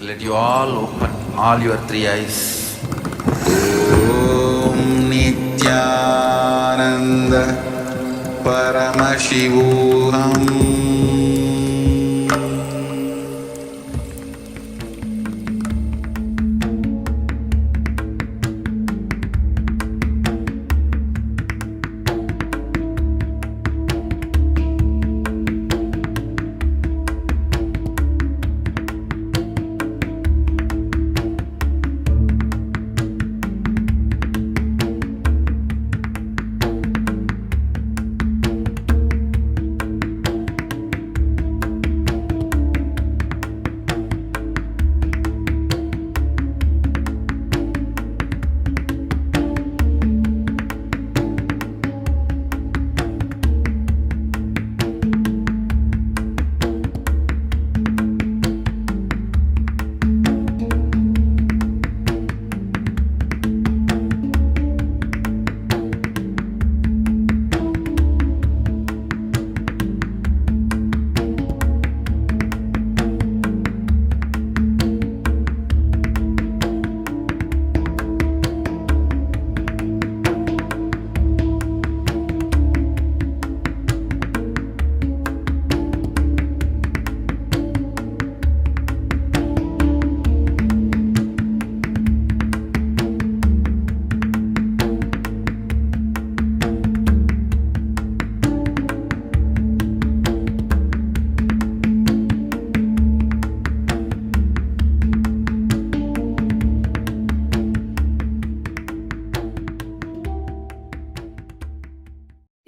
Let you all open all your three eyes. Om Nithyananda Paramashivoham.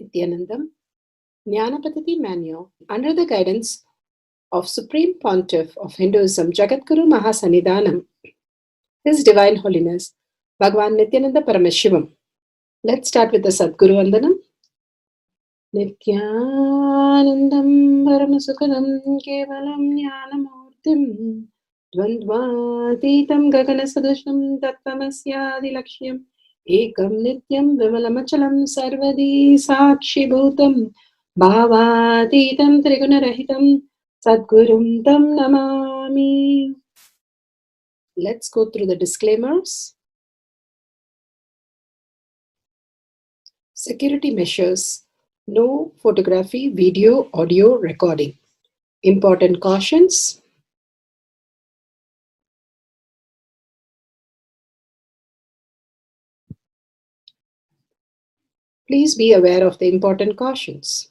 Nithyanandam, Jnana Paddhati Manual, under the guidance of Supreme Pontiff of Hinduism, Jagadguru Mahasannidhanam, His Divine Holiness, Bhagavan Nithyananda Paramashivam. Let's start with the Sadguru Vandanam. Nithyanandam Paramasukadam Kevalam Jnanamurtim Dvandvatitam Gaganasadusham Tattvamasyaadilakshya Ekam Nityam Vimalamachalam Sarvadi Sakshi Bhutam Bhavatitam Trigunarahitam Sadgurum Tam Namami. Let's go through the disclaimers. Security measures. No photography, video, audio recording. Important cautions. Please be aware of the important cautions.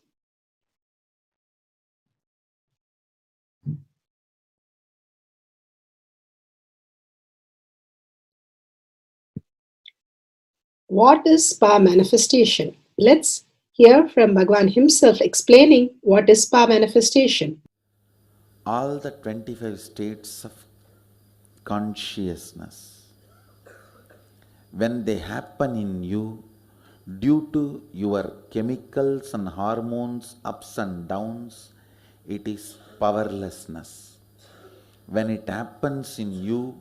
What is spa manifestation? Let's hear from Bhagavan himself explaining what is spa manifestation. All the 25 states of consciousness, when they happen in you due to your chemicals and hormones ups and downs, it is powerlessness. When it happens in you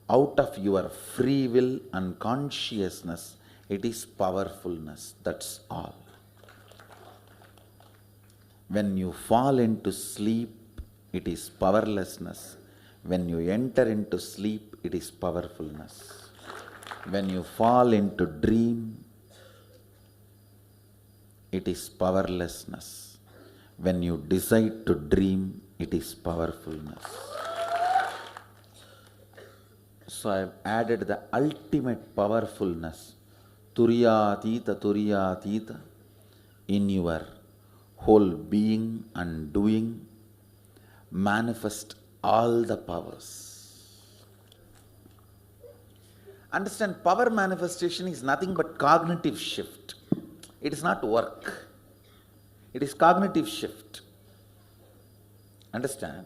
out of your free will and consciousness, it is powerfulness. That's all. When you fall into sleep, it is powerlessness. When you enter into sleep, it is powerfulness. When you fall into dream, it is powerlessness. When you decide to dream, it is powerfulness. So I have added the ultimate powerfulness, Turiyatita, in your whole being and doing. Manifest all the powers. Understand, power manifestation is nothing but cognitive shift. It is not work. It is cognitive shift. Understand?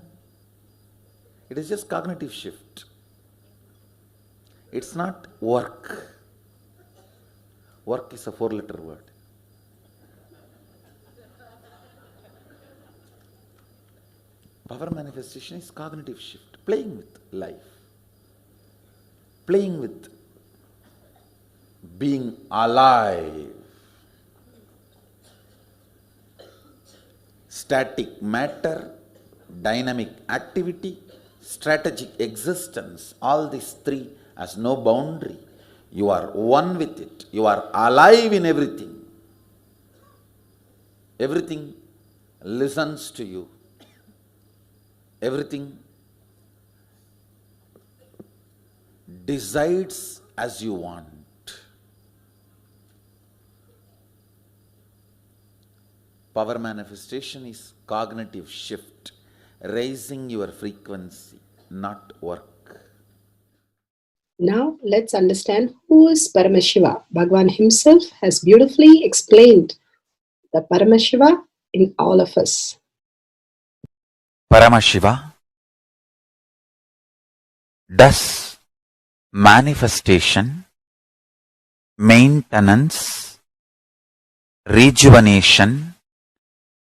It is just cognitive shift. It's not work. Work is a 4-letter word. Power manifestation is cognitive shift, playing with life, playing with being alive. Static matter, dynamic activity, strategic existence, all these three has no boundary. You are one with it. You are alive in everything. Everything listens to you. Everything decides as you want. Power manifestation is cognitive shift, raising your frequency, not work. Now let's understand who is Paramashiva. Bhagavan himself has beautifully explained the Paramashiva in all of us. Paramashiva does manifestation, maintenance, rejuvenation,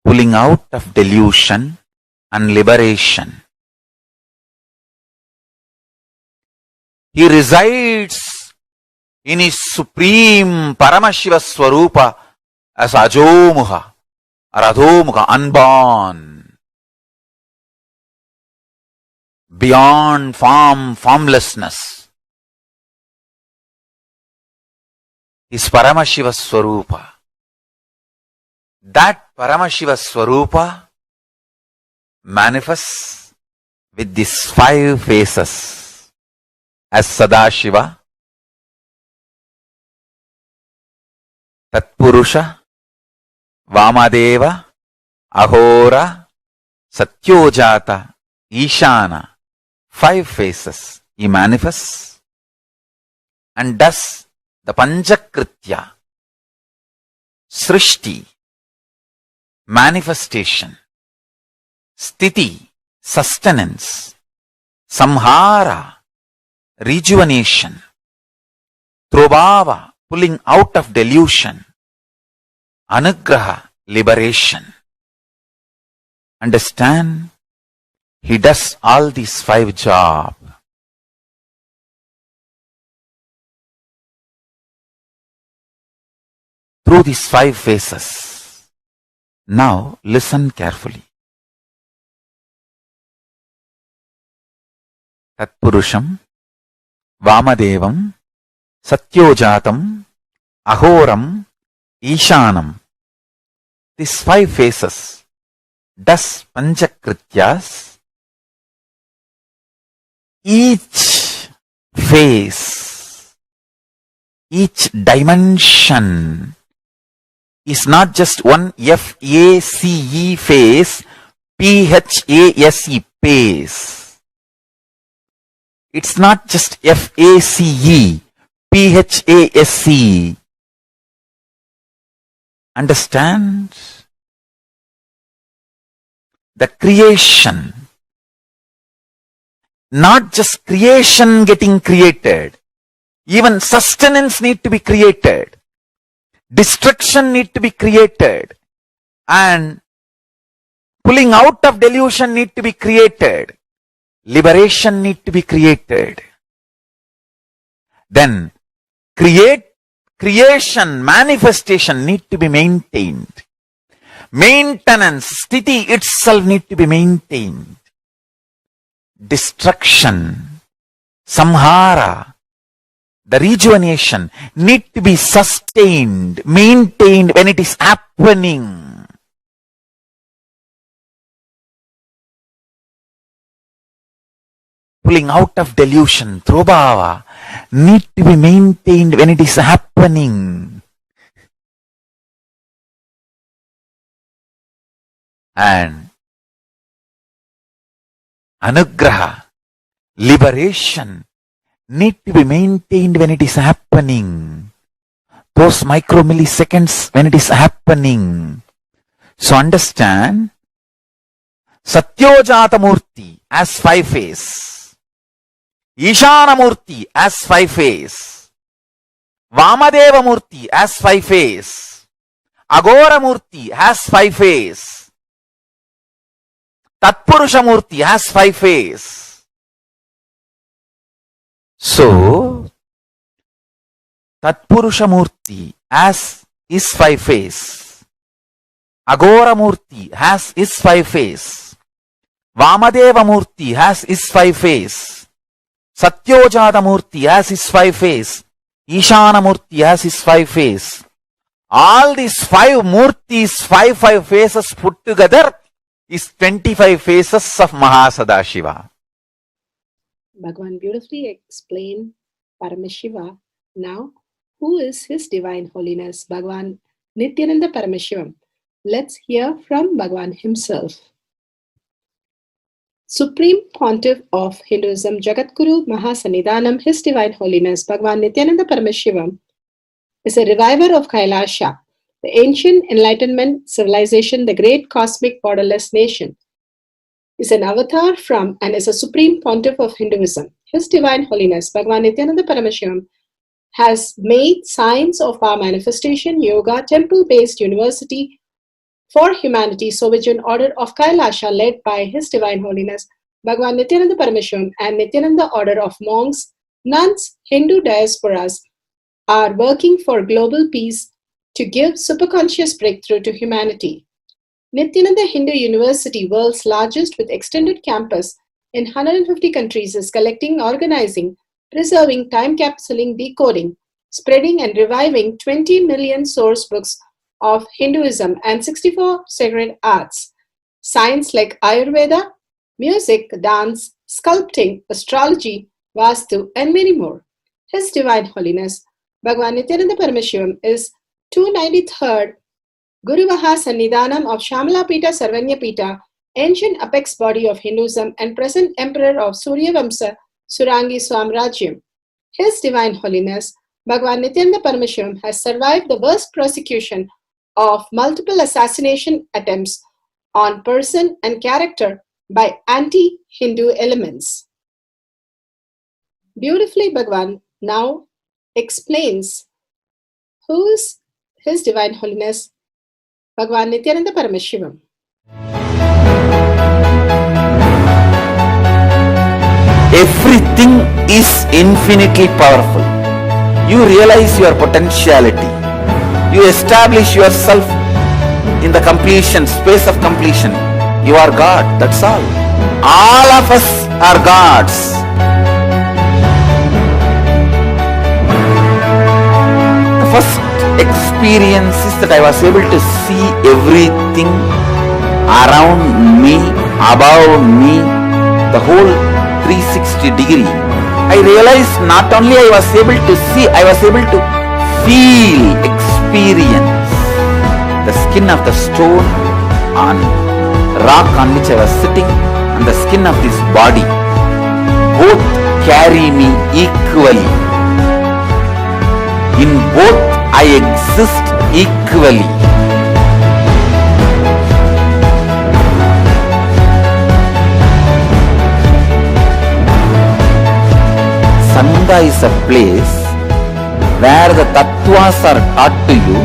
pulling out of delusion and liberation. He resides in his supreme Paramashiva Swarupa as Ajomuha or Adhomuha, unborn, beyond form, formlessness. His Paramashiva Swarupa. That Paramashiva Swarupa manifests with these 5 faces as Sadashiva, Tatpurusha, Vamadeva, Ahora, Satyojata, Ishana. 5 faces he manifests and does the Panchakritya, Srishti, manifestation, Sthiti, sustenance, Samhara, rejuvenation, Trobhava, pulling out of delusion, Anugraha, liberation. Understand? He does all these 5 jobs. Through these 5 phases. Now listen carefully. Tatpurusham, Vamadevam, Satyojatam, Ahoram, Ishanam. These 5 phases does Panchakrityas. Each phase, each dimension is not just one F-A-C-E phase, P-H-A-S-E phase. It's not just F-A-C-E, P-H-A-S-E. Understand? The creation, not just creation getting created, even sustenance need to be created, destruction need to be created, and pulling out of delusion need to be created, liberation need to be created. Then creation, manifestation need to be maintained. Maintenance, sthiti itself need to be maintained. Destruction, samhara, the rejuvenation need to be sustained, maintained when it is happening. Pulling out of delusion, trobhava, need to be maintained when it is happening. And anugraha, liberation, need to be maintained when it is happening. Those micromilliseconds when it is happening. So understand, Satyojata Murti as 5 phase, Ishana Murti as 5 phase, Vamadeva Murti as 5 phase, Agora Murti has 5 phase, Tatpurusha Murti has 5 phase. So, Tatpurusha Murti has his 5 phase, Agora Murti has his 5 phase, Vamadeva Murti has his 5 face. Satyojata Murti has his 5 face. Ishana Murti has his 5 face. All these 5 Murtis, 5 faces put together is 25 faces of Mahasadashiva. Bhagavan beautifully explained Paramashiva. Now, who is His Divine Holiness, Bhagavan Nithyananda Paramashivam? Let's hear from Bhagavan himself. Supreme Pontiff of Hinduism, Jagadguru Mahasannidhanam, His Divine Holiness, Bhagavan Nithyananda Paramashivam, is a reviver of Kailasha, the ancient enlightenment civilization, the great cosmic borderless nation. Is an avatar from and is a supreme pontiff of Hinduism. His Divine Holiness, Bhagavan Nithyananda Paramashivam, has made science of our manifestation, yoga, temple-based university for humanity, Sovijian order of Kailasha led by His Divine Holiness, Bhagavan Nithyananda Paramashivam, and Nithyananda order of monks, nuns, Hindu diasporas are working for global peace to give superconscious breakthrough to humanity. Nithyananda Hindu University, world's largest with extended campus in 150 countries, is collecting, organizing, preserving, time capsuling, decoding, spreading and reviving 20 million source books of Hinduism and 64 sacred arts, science like Ayurveda, music, dance, sculpting, astrology, Vastu, and many more. His Divine Holiness, Bhagavan Nithyananda Paramashivam, is 293rd Guru Mahasannidhanam of Shamalapita Sarvanyapita, ancient apex body of Hinduism and present emperor of Suryavamsa Surangi Swamrajyam. His Divine Holiness, Bhagavan Nithyananda Paramashivam, has survived the worst persecution of multiple assassination attempts on person and character by anti-Hindu elements. Beautifully, Bhagavan now explains who is His Divine Holiness, Bhagavan Nithyananda Paramashivam. Everything is infinitely powerful. You realize your potentiality. You establish yourself in the completion, space of completion. You are God, that's all. All of us are gods. The first experience is that I was able to see everything around me, above me, the whole 360 degree. I realized not only I was able to see, I was able to feel, experience the skin of the stone on rock on which I was sitting and the skin of this body. Both carry me equally. In both I exist equally. Sangha is a place where the tattvas are taught to you,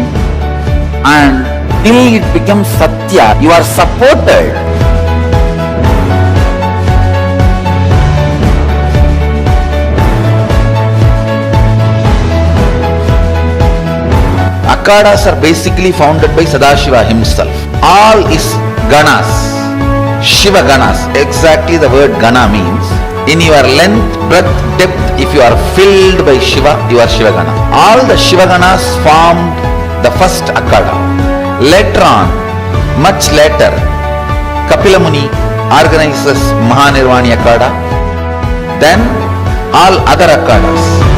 and till it becomes satya, you are supported. Akhadas are basically founded by Sadashiva himself. All is ganas, Shiva ganas. Exactly the word gana means. In your length, breadth, depth, if you are filled by Shiva, you are Shiva Gana. All the Shiva Ganas formed the first Akhada. Later on, much later, Kapila Muni organizes Mahanirvani Akhada. Then all other Akhadas.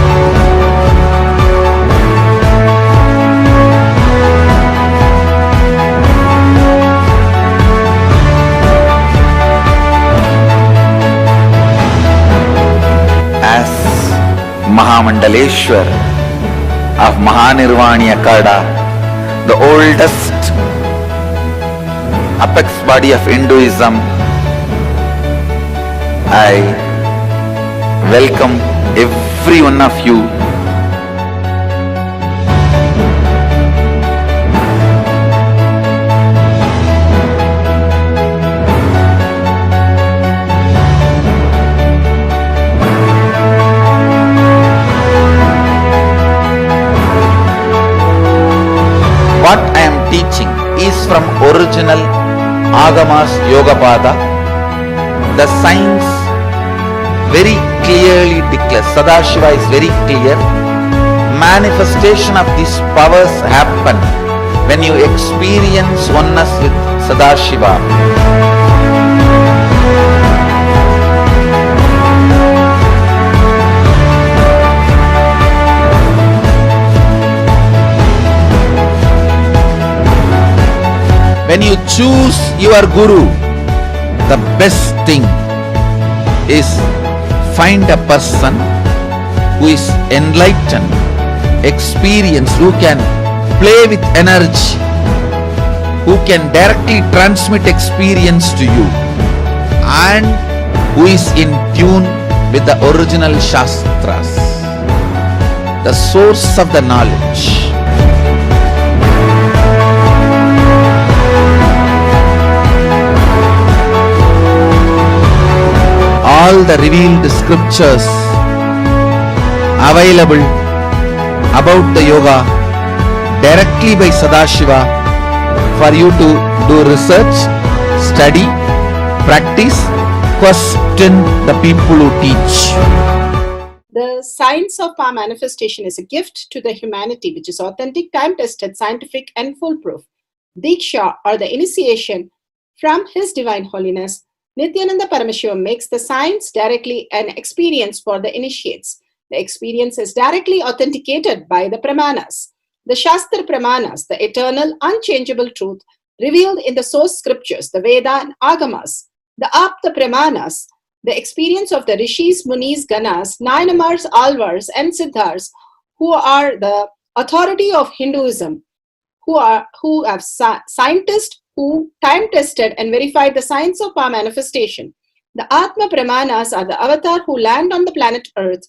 Mahamandaleshwar of Mahanirvani Akhada, the oldest apex body of Hinduism, I welcome every one of you. What I am teaching is from original Agamas Yogapada, The science very clearly declares, Sadashiva is very clear, manifestation of these powers happen when you experience oneness with Sadashiva. When you choose your guru, the best thing is find a person who is enlightened, experienced, who can play with energy, who can directly transmit experience to you, and who is in tune with the original Shastras, the source of the knowledge. All the revealed scriptures available about the yoga directly by Sadashiva for you to do research, study, practice, question the people who teach. The science of power manifestation is a gift to the humanity, which is authentic, time-tested, scientific, and foolproof. Diksha, or the initiation from His Divine Holiness, Nithyananda Paramashivam, makes the science directly an experience for the initiates. The experience is directly authenticated by the Pramanas. The Shastra Pramanas, the eternal, unchangeable truth revealed in the source scriptures, the Veda and Agamas. The Apta Pramanas, the experience of the Rishis, Munis, Ganas, Nayanamars, Alvars, and Siddhars, who are the authority of Hinduism, who have scientists who time-tested and verified the science of power manifestation. The Atma Pramanas are the avatar who land on the planet Earth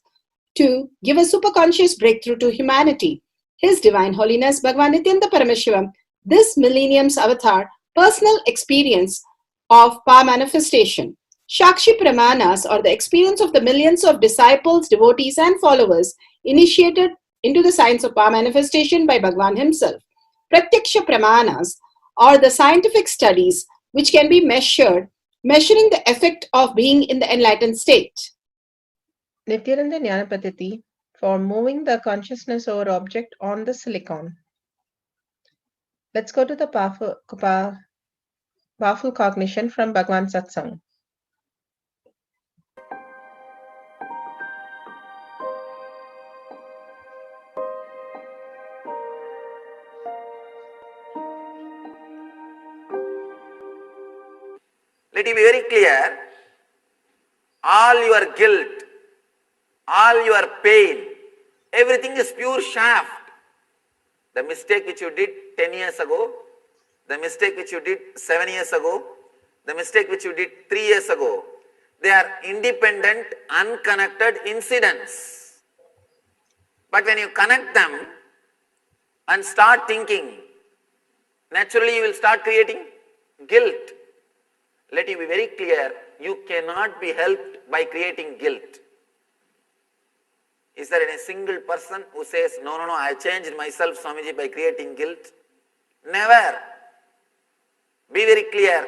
to give a superconscious breakthrough to humanity. His Divine Holiness Bhagavan Nithyananda Paramashivam, this millennium's avatar, personal experience of power manifestation. Shakshi Pramanas, or the experience of the millions of disciples, devotees, and followers initiated into the science of power manifestation by Bhagavan himself. Pratyaksha Pramanas, or the scientific studies which can be measuring the effect of being in the enlightened state. Nithyananda Jnana Paddhati for moving the consciousness over object on the silicon. Let's go to the powerful cognition from Bhagavan Satsang. Let it be very clear, all your guilt, all your pain, everything is pure shaft. The mistake which you did 10 years ago, the mistake which you did 7 years ago, the mistake which you did 3 years ago, they are independent, unconnected incidents. But when you connect them and start thinking, naturally you will start creating guilt. Let it be very clear, you cannot be helped by creating guilt. Is there any single person who says, no, I changed myself, Swamiji, by creating guilt? Never. Be very clear.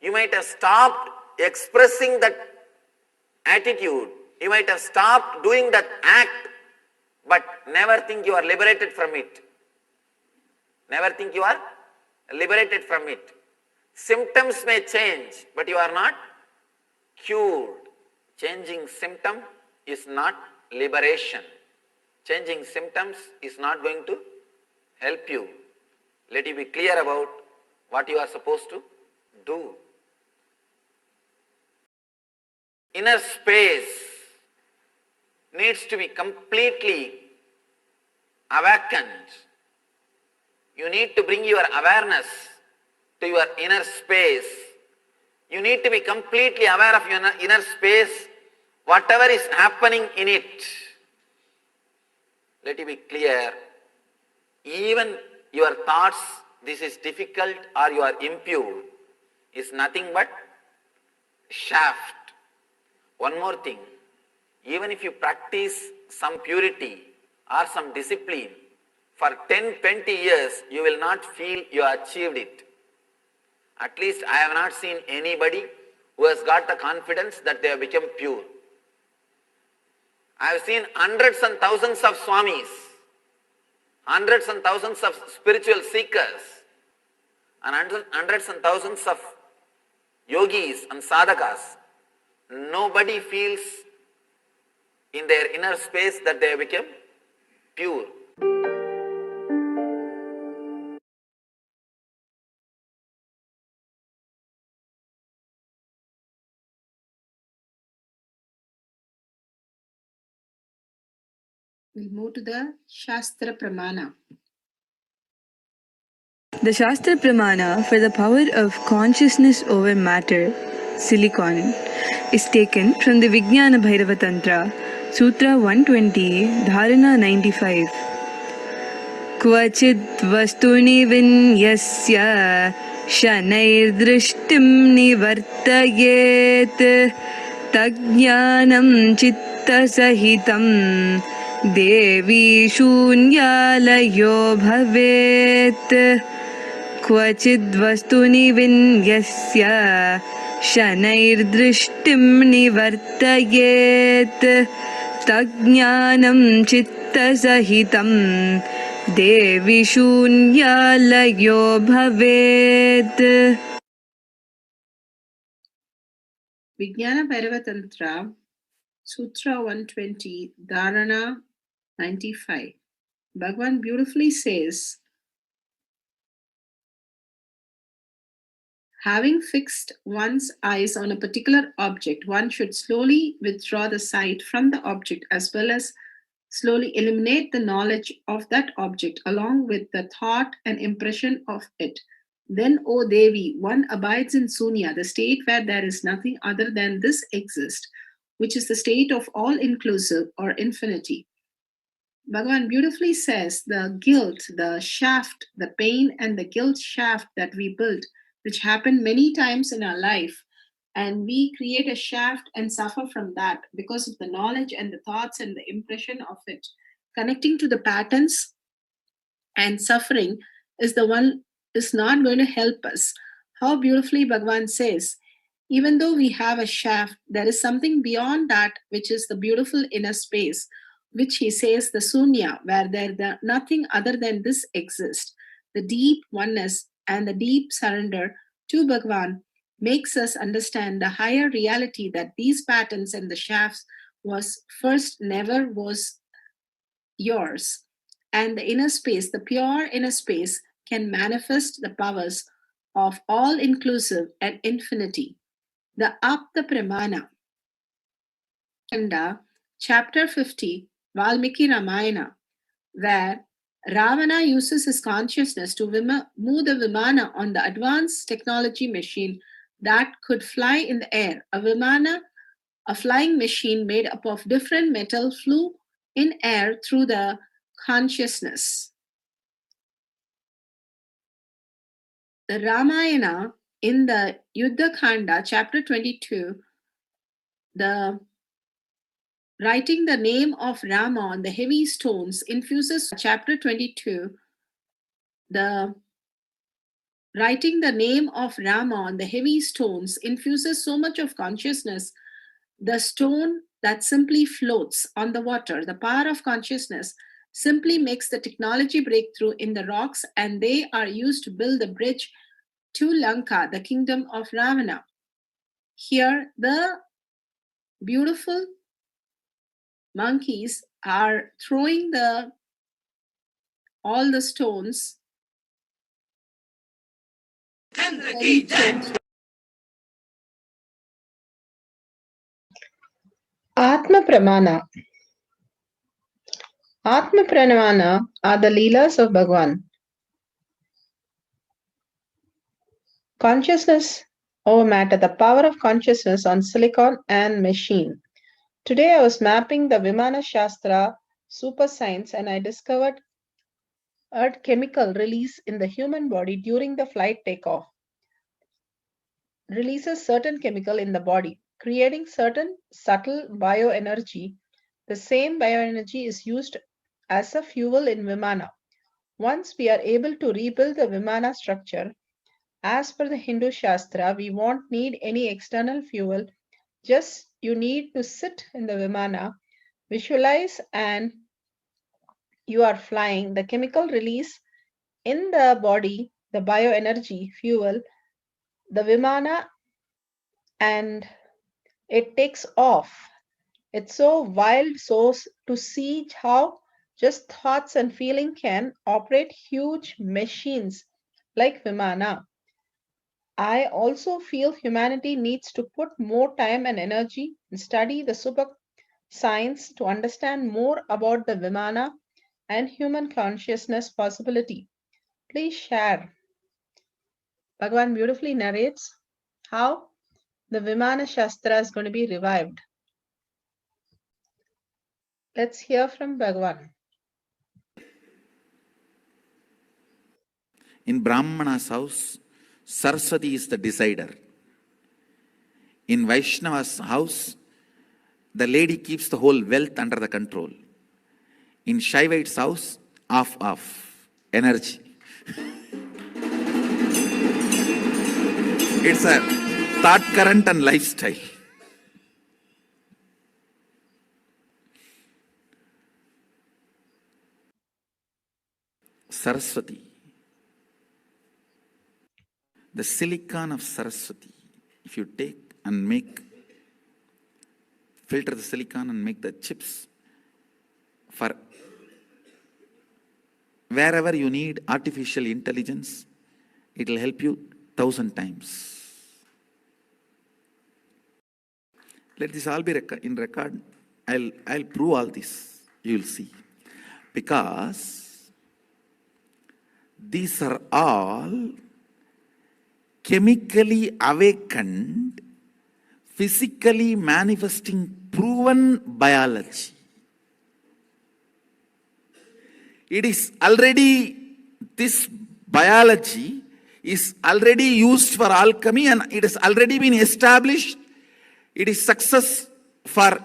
You might have stopped expressing that attitude. You might have stopped doing that act, but never think you are liberated from it. Never think you are liberated from it. Symptoms may change, but you are not cured. Changing symptom is not liberation. Changing symptoms is not going to help you. Let you be clear about what you are supposed to do. Inner space needs to be completely awakened. You need to bring your awareness to your inner space. You need to be completely aware of your inner space, whatever is happening in it. Let it be clear, even your thoughts, this is difficult or you are impure, is nothing but shaft. One more thing, even if you practice some purity or some discipline for 10-20 years, you will not feel you achieved it. At least I have not seen anybody who has got the confidence that they have become pure. I have seen hundreds and thousands of swamis, hundreds and thousands of spiritual seekers, and hundreds and thousands of yogis and sadhakas. Nobody feels in their inner space that they have become pure. We'll move to the Shastra Pramana. The Shastra Pramana for the power of consciousness over matter, silicon, is taken from the Vijnana Bhairava Tantra, Sutra 120, Dharana 95. Kvachid vastuni vinyasya shanair nivartayet tajnanam chitta sahitam devi shunyalayo bhavet. Kvachid vastuni vinyasya shanair nivartayet tajnanam chitta sahitam devi shunyalayo bhavet. Vijnana Bhairava Tantra, Sutra 120, Dharana 95. Bhagavan beautifully says, having fixed one's eyes on a particular object, one should slowly withdraw the sight from the object as well as slowly eliminate the knowledge of that object along with the thought and impression of it. Then, O Devi, one abides in Sunya, the state where there is nothing other than this exist, which is the state of all-inclusive or infinity. Bhagavan beautifully says the guilt, the shaft, the pain and the guilt shaft that we built, which happen many times in our life, and we create a shaft and suffer from that because of the knowledge and the thoughts and the impression of it. Connecting to the patterns and suffering is the one is not going to help us. How beautifully Bhagavan says, even though we have a shaft, there is something beyond that, which is the beautiful inner space, which he says the sunya, where there nothing other than this exists. The deep oneness and the deep surrender to Bhagavan makes us understand the higher reality that these patterns and the shafts was first never was yours. And the inner space, the pure inner space, can manifest the powers of all-inclusive and infinity. The Apta Pramana, chapter 50, Valmiki Ramayana, where Ravana uses his consciousness to move the Vimana on the advanced technology machine that could fly in the air. A Vimana, a flying machine made up of different metal, flew in air through the consciousness. The Ramayana in the Yuddha Khanda, chapter 22, the writing the name of Rama on the heavy stones infuses, chapter 22, the writing the name of Rama on the heavy stones infuses so much of consciousness. The stone that simply floats on the water, the power of consciousness, simply makes the technology breakthrough in the rocks, and they are used to build the bridge to Lanka, the kingdom of Ravana. Here, the beautiful monkeys are throwing all the stones. Atma Pramana. Atma Pramana are the Leelas of Bhagavan. Consciousness over matter, the power of consciousness on silicon and machine. Today I was mapping the Vimana Shastra super science and I discovered a chemical release in the human body during the flight takeoff. Releases certain chemical in the body, creating certain subtle bioenergy. The same bioenergy is used as a fuel in Vimana. Once we are able to rebuild the Vimana structure As per the Hindu Shastra, we won't need any external fuel, just you need to sit in the Vimana, visualize, and you are flying. The chemical release in the body, the bioenergy, fuel, the Vimana, and it takes off. It's so wild to see how just thoughts and feeling can operate huge machines like Vimana. I also feel humanity needs to put more time and energy and study the super science to understand more about the Vimana and human consciousness possibility. Please share. Bhagavan beautifully narrates how the Vimana Shastra is going to be revived. Let's hear from Bhagavan. In Brahmana's house, Saraswati is the decider. In Vaishnava's house, the lady keeps the whole wealth under the control. In Shaivite's house, off, energy. It's a thought current and lifestyle. Saraswati. The silicon of Saraswati. If you take and filter the silicon and make the chips for wherever you need artificial intelligence, it will help you 1,000 times. Let this all be in record. I'll prove all this. You will see. Because these are all chemically awakened, physically manifesting proven biology. It is already, this biology is already used for alchemy and it has already been established. It is success for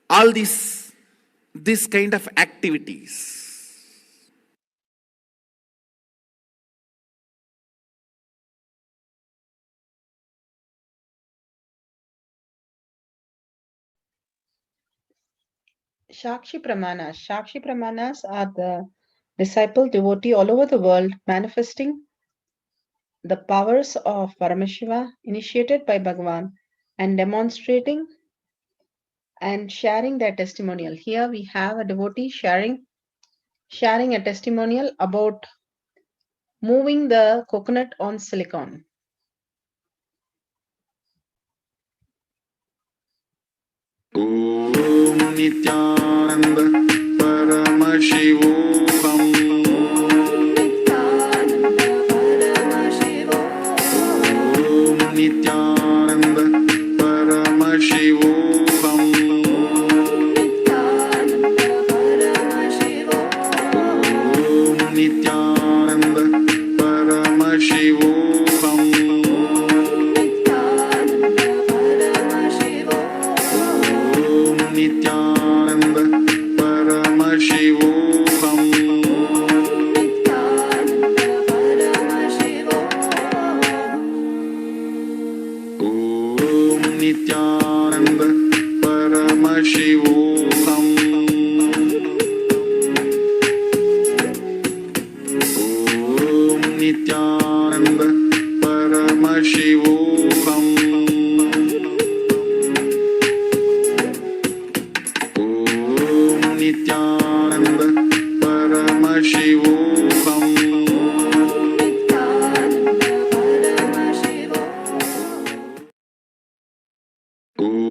all this kind of activities. Shakshi Pramanas. Shakshi Pramanas are the disciple devotee all over the world manifesting the powers of Paramashiva initiated by Bhagavan and demonstrating and sharing their testimonial. Here we have a devotee sharing a testimonial about moving the coconut on silicon. Om Nithyananda Paramashivoham. Om Nithyananda Paramashivoham. Om Nithyananda Paramashivoham. Nithyananda Paramashivoham. Om Nithyananda Paramashivoham. Om Nithyananda Paramashivoham. Nithyananda Paramashivoham. Om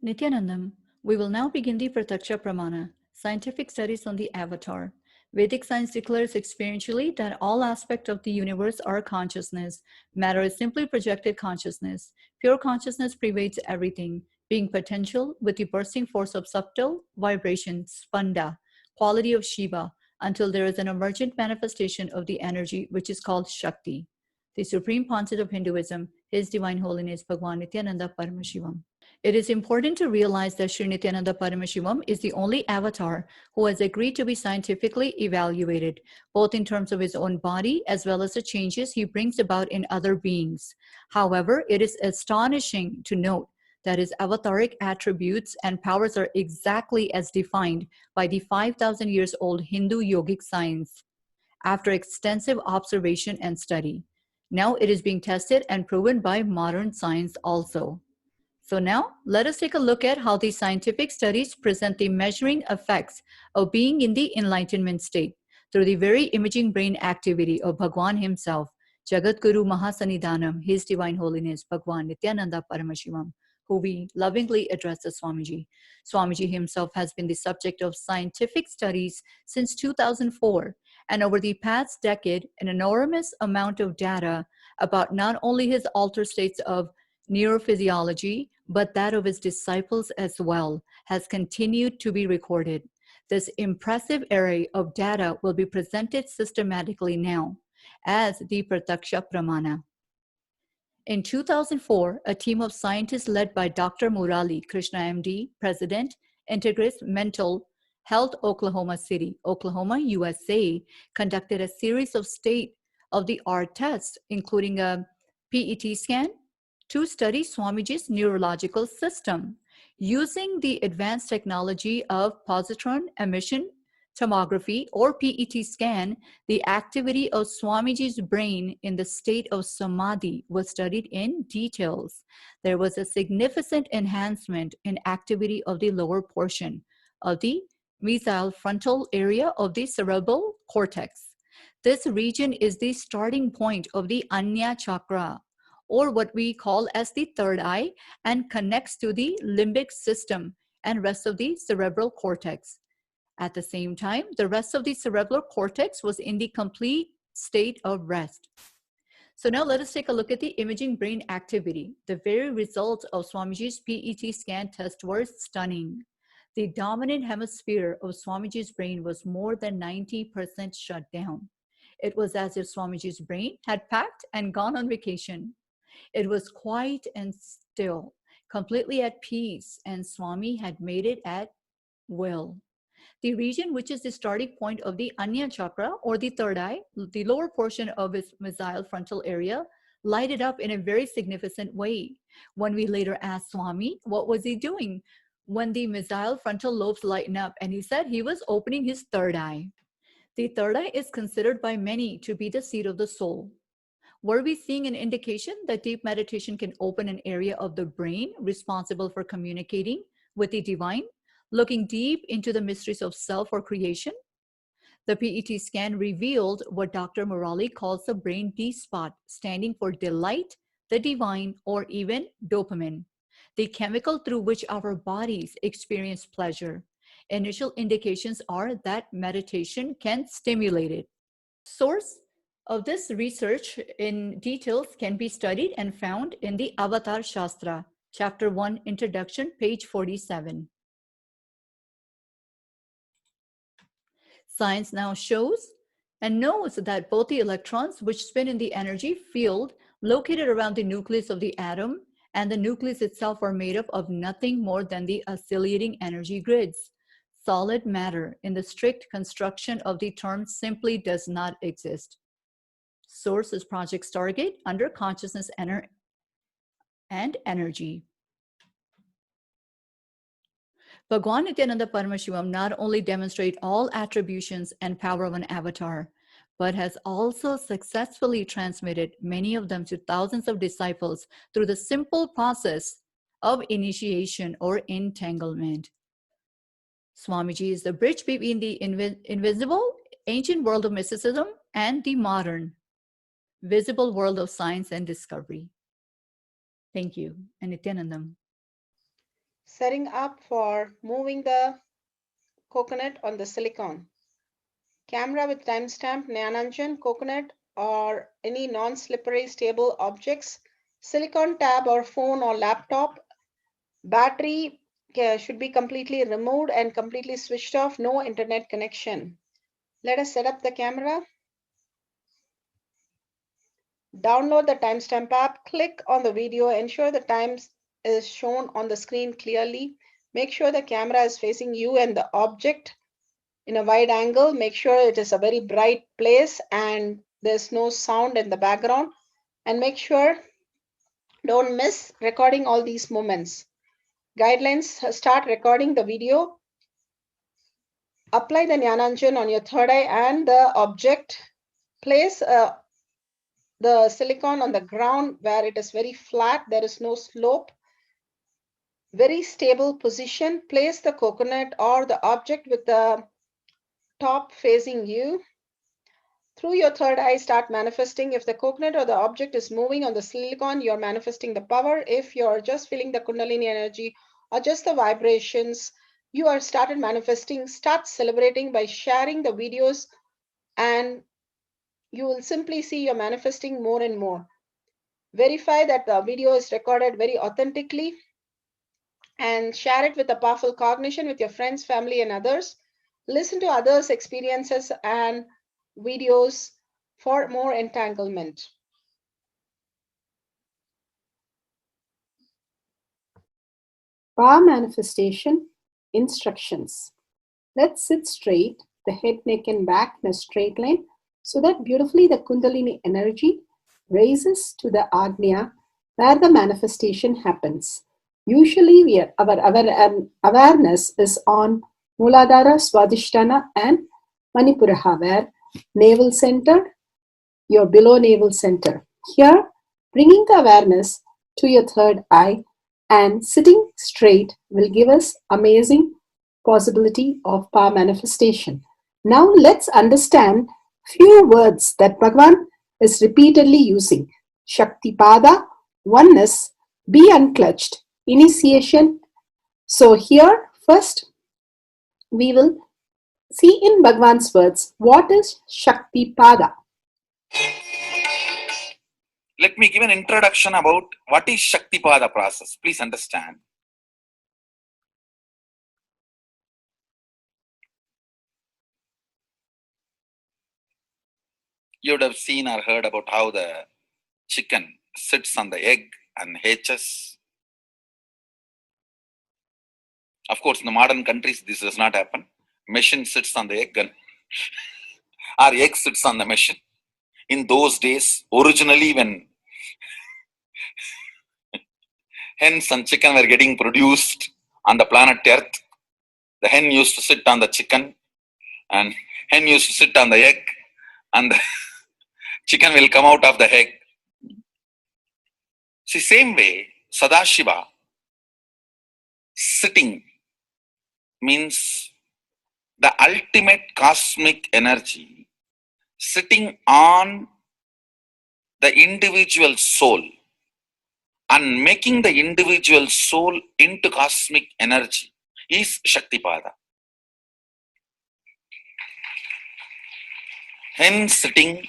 Nithyanandam, we will now begin the Pratyaksha Pramana, scientific studies on the avatar. Vedic science declares experientially that all aspects of the universe are consciousness. Matter is simply projected consciousness. Pure consciousness pervades everything, being potential with the bursting force of subtle vibration, spanda, quality of Shiva, until there is an emergent manifestation of the energy which is called Shakti. The supreme pontiff of Hinduism, His Divine Holiness Bhagwan Nithyananda Paramashivam. It is important to realize that Sri Nithyananda Paramashivam is the only avatar who has agreed to be scientifically evaluated, both in terms of his own body as well as the changes he brings about in other beings. However, it is astonishing to note that his avataric attributes and powers are exactly as defined by the 5,000 years old Hindu yogic science after extensive observation and study. Now it is being tested and proven by modern science also. So now let us take a look at how these scientific studies present the measuring effects of being in the enlightenment state through the very imaging brain activity of Bhagwan himself, Jagat Guru Mahasannidhanam, His Divine Holiness Bhagwan Nithyananda Paramashivam, who we lovingly address as Swamiji. Swamiji himself has been the subject of scientific studies since 2004, and over the past decade, an enormous amount of data about not only his altered states of neurophysiology, but that of his disciples as well, has continued to be recorded. This impressive array of data will be presented systematically now as the Pratyaksha Pramana. In 2004, a team of scientists led by Dr. Murali Krishna MD, President, Integris Mental Health Oklahoma City, Oklahoma, USA, conducted a series of state-of-the-art tests, including a PET scan, to study Swamiji's neurological system. Using the advanced technology of positron emission tomography or PET scan, the activity of Swamiji's brain in the state of samadhi was studied in details. There was a significant enhancement in activity of the lower portion of the mesial frontal area of the cerebral cortex. This region is the starting point of the Anya chakra, or what we call as the third eye, and connects to the limbic system and rest of the cerebral cortex. At the same time, the rest of the cerebral cortex was in the complete state of rest. So now let us take a look at the imaging brain activity. The very results of Swamiji's PET scan test were stunning. The dominant hemisphere of Swamiji's brain was more than 90% shut down. It was as if Swamiji's brain had packed and gone on vacation. It was quiet and still, completely at peace, and Swami had made it at will. The region which is the starting point of the Anya chakra or the third eye, the lower portion of its mesial frontal area, lighted up in a very significant way. When we later asked Swami, what was he doing when the mesial frontal lobes lighten up? And he said he was opening his third eye. The third eye is considered by many to be the seat of the soul. Were we seeing an indication that deep meditation can open an area of the brain responsible for communicating with the divine, looking deep into the mysteries of self or creation? The PET scan revealed what Dr. Murali calls the brain D spot, standing for delight, the divine, or even dopamine, the chemical through which our bodies experience pleasure. Initial indications are that meditation can stimulate it. Source of this research in details can be studied and found in the Avatar Shastra, Chapter 1, Introduction, page 47. Science now shows and knows that both the electrons which spin in the energy field located around the nucleus of the atom and the nucleus itself are made up of nothing more than the oscillating energy grids. Solid matter in the strict construction of the term simply does not exist. Source is Project Stargate under Consciousness and Energy. Bhagwan Nithyananda Paramashivam not only demonstrates all attributions and power of an avatar, but has also successfully transmitted many of them to thousands of disciples through the simple process of initiation or entanglement. Swamiji is the bridge between the invisible, ancient world of mysticism and the modern, visible world of science and discovery. Thank you, and Nithyanandam. Setting up for moving the coconut on the silicon. Camera with timestamp, Nyananjan, coconut or any non-slippery stable objects, silicon tab or phone or laptop. Battery should be completely removed and completely switched off, no internet connection. Let us set up the camera. Download the timestamp app, click on the video, ensure the time is shown on the screen clearly. Make sure the camera is facing you and the object in a wide angle. Make sure it is a very bright place and there's no sound in the background. And make sure don't miss recording all these moments. Guidelines: start recording the video. Apply the Jnananjan on your third eye and the object. Place the silicon on the ground where it is very flat, there is no slope. Very stable position. Place the coconut or the object with the top facing you. Through your third eye, start manifesting. If the coconut or the object is moving on the silicon, you're manifesting the power. If you're just feeling the Kundalini energy or just the vibrations, you are started manifesting. Start celebrating by sharing the videos, and you will simply see you're manifesting more and more. Verify that the video is recorded very authentically and share it with a powerful cognition with your friends, family, and others. Listen to others' experiences and videos for more entanglement. Power manifestation instructions. Let's sit straight, the head, neck, and back in a straight line, so that beautifully the Kundalini energy raises to the Agnya where the manifestation happens. Usually, our awareness is on Muladhara, Swadhisthana, and Manipuraha, where navel center, your below navel center. Here, bringing the awareness to your third eye and sitting straight will give us amazing possibility of power manifestation. Now let's understand few words that Bhagavan is repeatedly using. Shaktipada, oneness, be unclutched, initiation. So here first we will see in Bhagavan's words what is Shaktipada. Let me give an introduction about what is Shaktipada process. Please understand. You would have seen or heard about how the chicken sits on the egg and hatches. Of course, in the modern countries, this does not happen. Machine sits on the egg and our egg sits on the machine. In those days, originally when hens and chicken were getting produced on the planet Earth, the hen used to sit on the chicken and hen used to sit on the egg, and the chicken will come out of the egg. See, same way, Sadashiva sitting means the ultimate cosmic energy sitting on the individual soul and making the individual soul into cosmic energy is Shaktipada. Hen sitting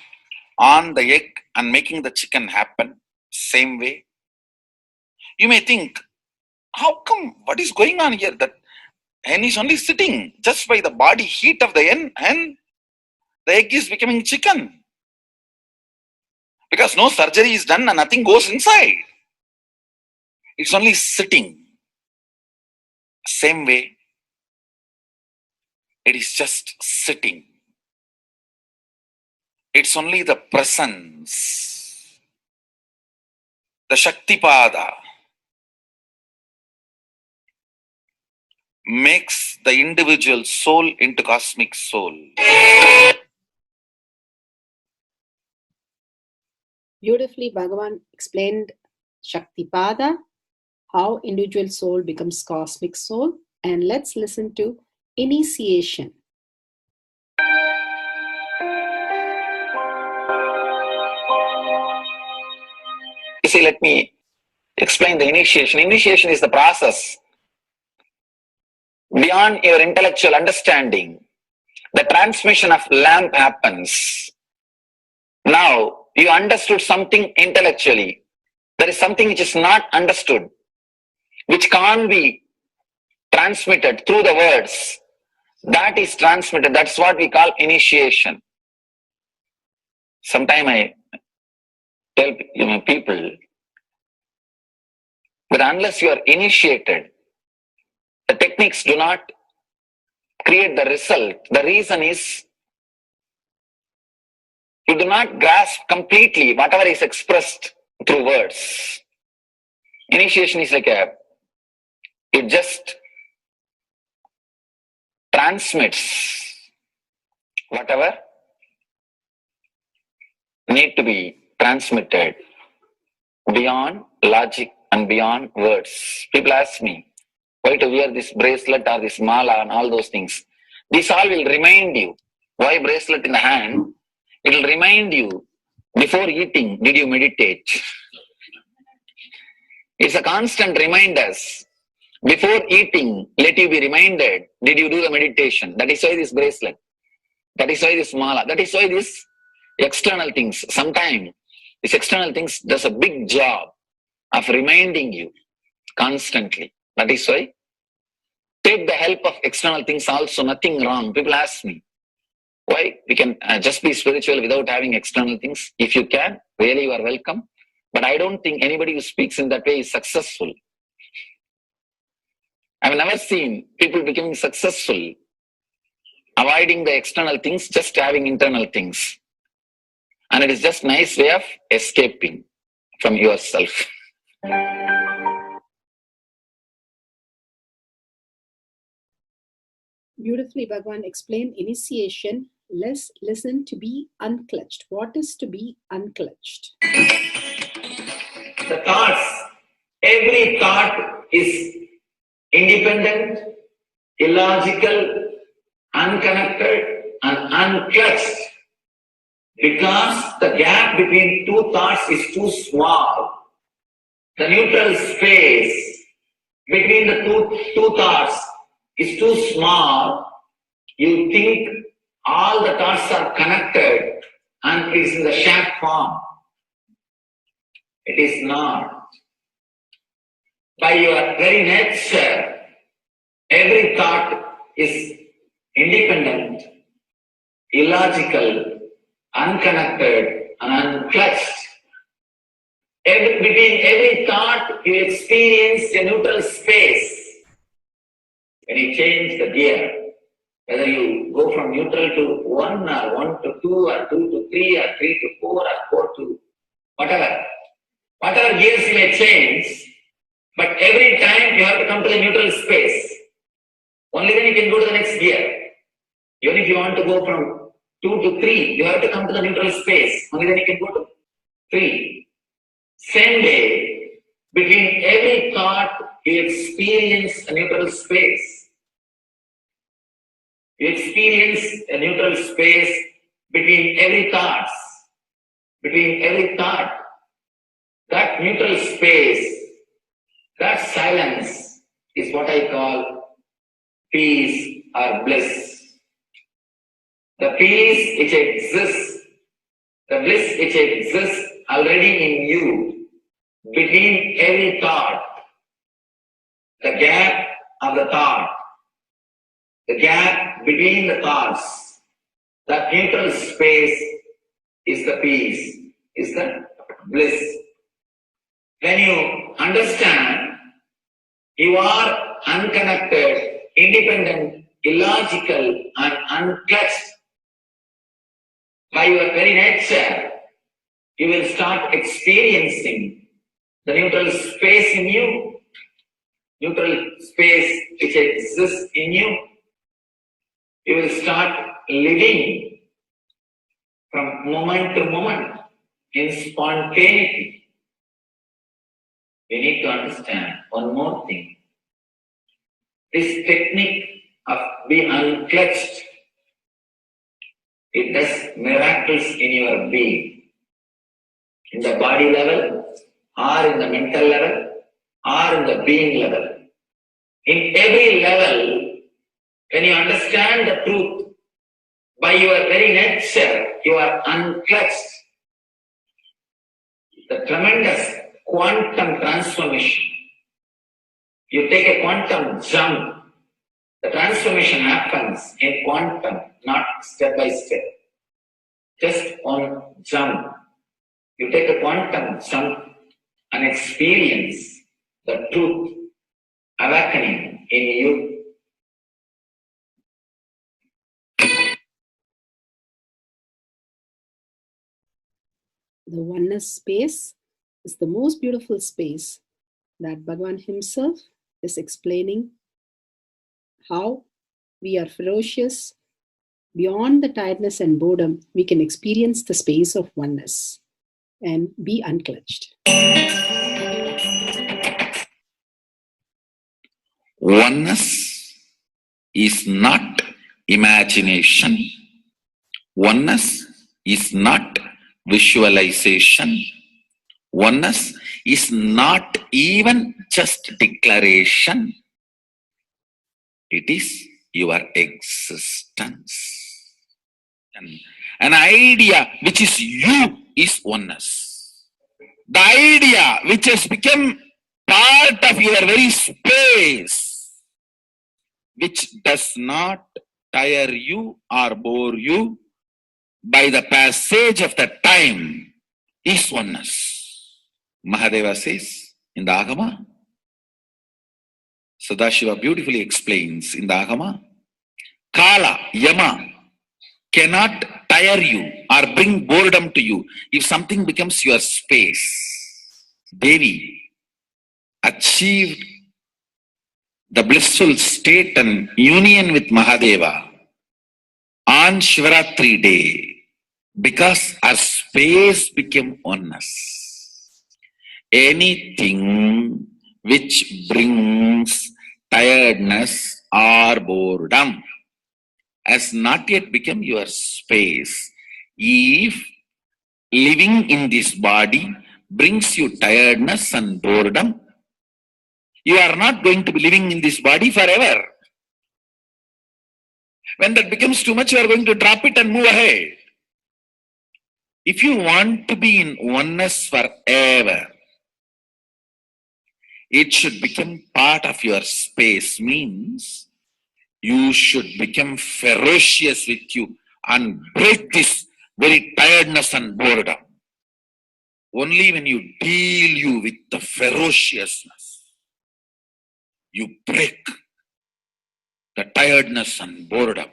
on the egg and making the chicken happen, same way. You may think, how come, what is going on here? That hen is only sitting just by the body heat of the hen, the egg is becoming chicken. Because no surgery is done and nothing goes inside. It's only sitting. Same way, it is just sitting. It's only the presence, the Shaktipada, makes the individual soul into cosmic soul. Beautifully, Bhagavan explained Shaktipada, how individual soul becomes cosmic soul. And let's listen to initiation. You see, let me explain the initiation. Initiation is the process beyond your intellectual understanding. The transmission of lamp happens. Now you understood something intellectually. There is something which is not understood, which can't be transmitted through the words. That is transmitted. That's what we call initiation. Sometimes I tell people that unless you are initiated, the techniques do not create the result. The reason is you do not grasp completely whatever is expressed through words. Initiation is like it just transmits whatever need to be transmitted beyond logic and beyond words. People ask me why to wear this bracelet or this mala and all those things. This all will remind you. Why bracelet in the hand? It will remind you before eating, did you meditate? It's a constant reminder. Before eating, let you be reminded, did you do the meditation? That is why this bracelet. That is why this mala. That is why this external things. Sometimes this external things does a big job of reminding you constantly. That is why take the help of external things also, nothing wrong. People ask me, why we can just be spiritual without having external things? If you can, really you are welcome. But I don't think anybody who speaks in that way is successful. I've never seen people becoming successful, avoiding the external things, just having internal things. And it is just nice way of escaping from yourself. Beautifully, Bhagwan explained initiation. Let's listen to be unclutched. What is to be unclutched? The thoughts, every thought is independent, illogical, unconnected, and unclutched. Because the gap between two thoughts is too small. The neutral space between the two thoughts is too small. You think all the thoughts are connected and it is in the shape form. It is not. By your very nature, every thought is independent, illogical, unconnected, and unclutched. Between every thought, you experience a neutral space. When you change the gear, whether you go from neutral to 1 or 1 to 2 or 2 to 3 or 3 to 4 or 4 to whatever gears you may change, but every time you have to come to the neutral space. Only then you can go to the next gear. Even if you want to go from 2 to 3, you have to come to the neutral space. Only then you can go to 3. Same way, between every thought, you experience a neutral space. You experience a neutral space between every thought. Between every thought. That neutral space, that silence is what I call peace or bliss. The peace which exists, the bliss which exists already in you, between every thought, the gap of the thought, the gap between the thoughts, that neutral space is the peace, is the bliss. When you understand you are unconnected, independent, illogical, and unclutched, by your very nature, you will start experiencing the neutral space in you, neutral space which exists in you. You will start living from moment to moment in spontaneity. We need to understand one more thing. This technique of being unclutched, it does miracles in your being. In the body level, or in the mental level, or in the being level. In every level, When you understand the truth, by your very nature, you are unclutched. The tremendous quantum transformation. You take a quantum jump. The transformation happens in quantum, not step by step. Just on jump. You take a quantum jump and experience the truth awakening in you. The oneness space is the most beautiful space that Bhagavan himself is explaining how we are ferocious. Beyond the tiredness and boredom, we can experience the space of oneness and be unclutched. Oneness is not imagination. Oneness is not visualization. Oneness is not even just declaration. It is your existence. An idea which is you is oneness. The idea which has become part of your very space, which does not tire you or bore you by the passage of the time, is oneness. Mahadeva says in the Agama, Sadashiva beautifully explains in the Agama, Kala, Yama cannot tire you or bring boredom to you if something becomes your space. Devi achieved the blissful state and union with Mahadeva on Shivaratri day because our space became oneness. Anything which brings tiredness or boredom has not yet become your space. If living in this body brings you tiredness and boredom, you are not going to be living in this body forever. When that becomes too much, you are going to drop it and move ahead. If you want to be in oneness forever, it should become part of your space, means you should become ferocious with you and break this very tiredness and boredom. Only when you deal you with the ferociousness, you break the tiredness and boredom.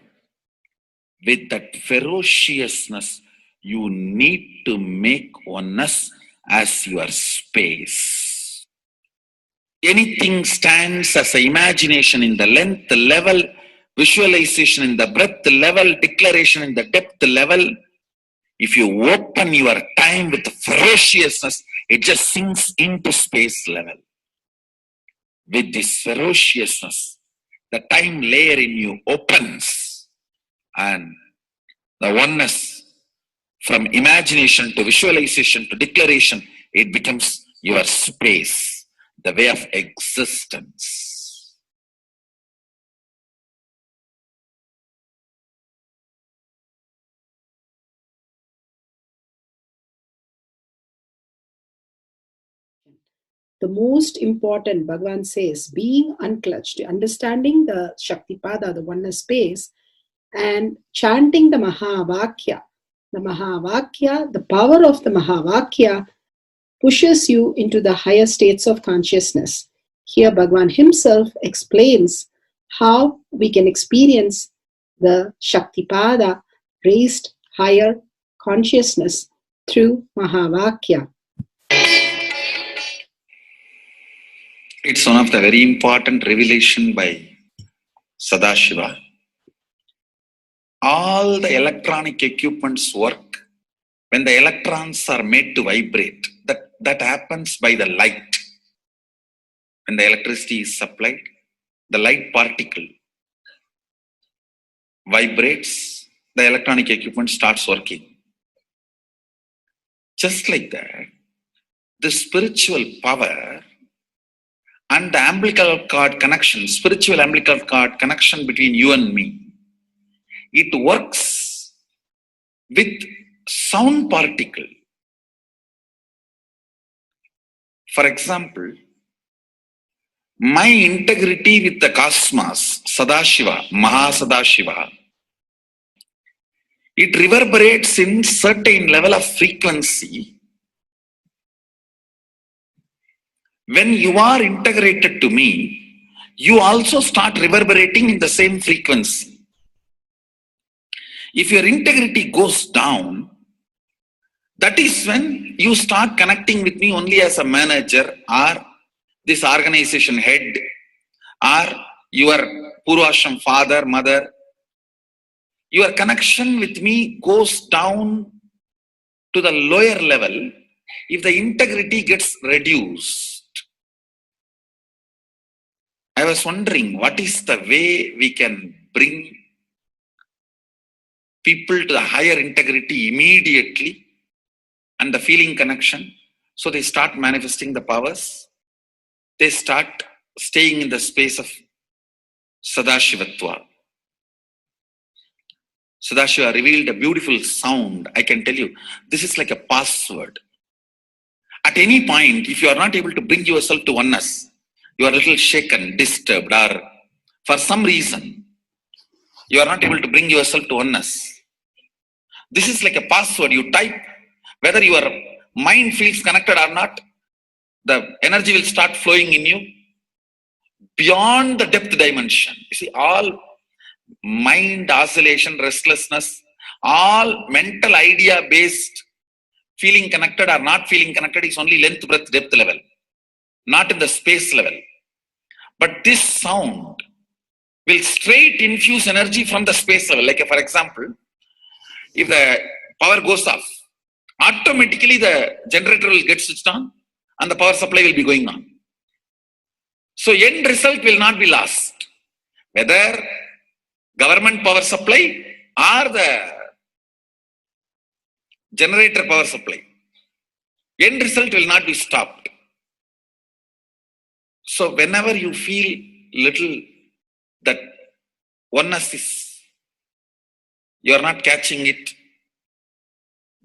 With that ferociousness, you need to make oneness as your space. Anything stands as an imagination in the length level, visualization in the breadth level, declaration in the depth level. If you open your time with ferociousness, it just sinks into space level. With this ferociousness, the time layer in you opens, and the oneness from imagination to visualization to declaration, it becomes your space, the way of existence. The most important, Bhagavan says, being unclutched, understanding the Shaktipada, the oneness space, and chanting the Mahavakya. The Mahavakya, the power of the Mahavakya pushes you into the higher states of consciousness. Here Bhagavan himself explains how we can experience the Shaktipada, raised higher consciousness through Mahavakya. It's one of the very important revelation by Sadashiva. All the electronic equipments work when the electrons are made to vibrate. That happens by the light. When the electricity is supplied, the light particle vibrates, the electronic equipment starts working. Just like that, the spiritual power and the umbilical cord connection, spiritual umbilical cord connection between you and me, it works with sound particle. For example, my integrity with the cosmos, Sadashiva, Mahasadashiva, it reverberates in certain level of frequency. When you are integrated to me, you also start reverberating in the same frequency. If your integrity goes down, that is when you start connecting with me only as a manager or this organization head or your Purvashram father, mother. Your connection with me goes down to the lower level if the integrity gets reduced. I was wondering, what is the way we can bring people to the higher integrity immediately and the feeling connection, so they start manifesting the powers, they start staying in the space of Sadashivatva. Sadashiva revealed a beautiful sound. I can tell you, this is like a password. At any point, if you are not able to bring yourself to oneness, you are a little shaken, disturbed, or for some reason, you are not able to bring yourself to oneness. This is like a password. You type, whether your mind feels connected or not, the energy will start flowing in you beyond the depth dimension. You see, all mind oscillation, restlessness, all mental idea based feeling connected or not feeling connected is only length, breadth, depth level, not in the space level. But this sound will straight infuse energy from the space level. Like for example, if the power goes off, automatically the generator will get switched on and the power supply will be going on. So end result will not be lost. Whether government power supply or the generator power supply, end result will not be stopped. So whenever you feel little that oneness is, you are not catching it,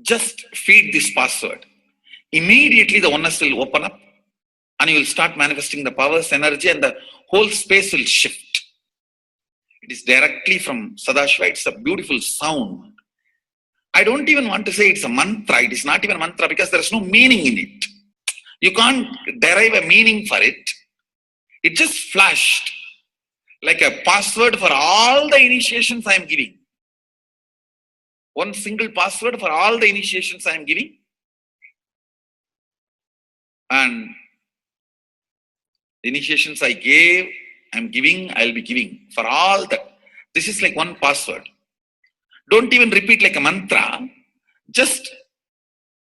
just feed this password. Immediately the oneness will open up and you will start manifesting the powers, energy, and the whole space will shift. It is directly from Sadashiva. It's a beautiful sound. I don't even want to say it's a mantra. It is not even a mantra because there is no meaning in it. You can't derive a meaning for it. It just flashed like a password for all the initiations I am giving. One single password for all the initiations I am giving. And the initiations I gave, I am giving, I will be giving for all that. This is like one password. Don't even repeat like a mantra. Just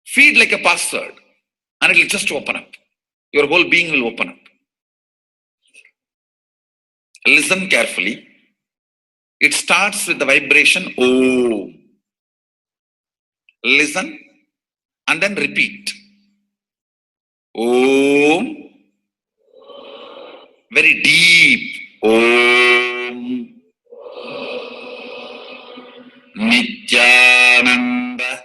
feed like a password and it will just open up. Your whole being will open up. Listen carefully. It starts with the vibration Om. Listen and then repeat. Om. Very deep. Om. Nithyananda.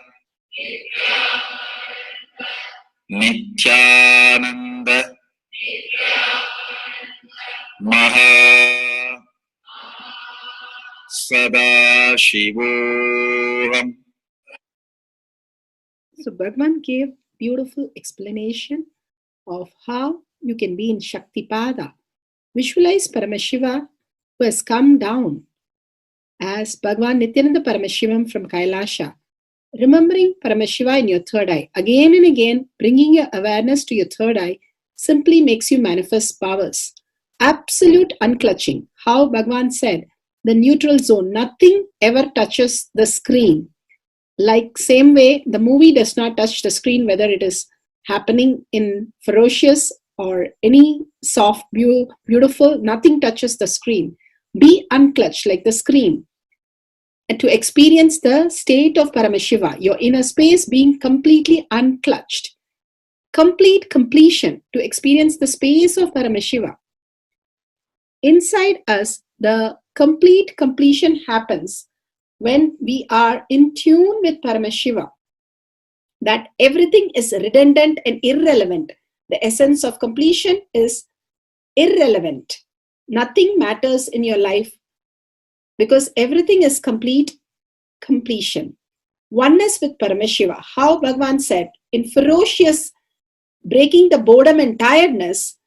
Nithyananda. Maha Sadashivoham. So Bhagavan gave beautiful explanation of how you can be in Shaktipada. Visualize Paramashiva who has come down as Bhagavan Nithyananda Paramashivam from Kailasha. Remembering Paramashiva in your third eye, again and again, bringing your awareness to your third eye simply makes you manifest powers. Absolute unclutching. How Bhagavan said, the neutral zone, nothing ever touches the screen. Like same way, the movie does not touch the screen, whether it is happening in ferocious or any soft, beautiful, nothing touches the screen. Be unclutched like the screen. And to experience the state of Paramashiva, your inner space being completely unclutched, complete completion, to experience the space of Paramashiva. Inside us, the complete completion happens when we are in tune with Paramashiva, that everything is redundant and irrelevant. The essence of completion is irrelevant. Nothing matters in your life because everything is complete completion. Oneness with Paramashiva. How Bhagavan said, in ferocious breaking the boredom and tiredness,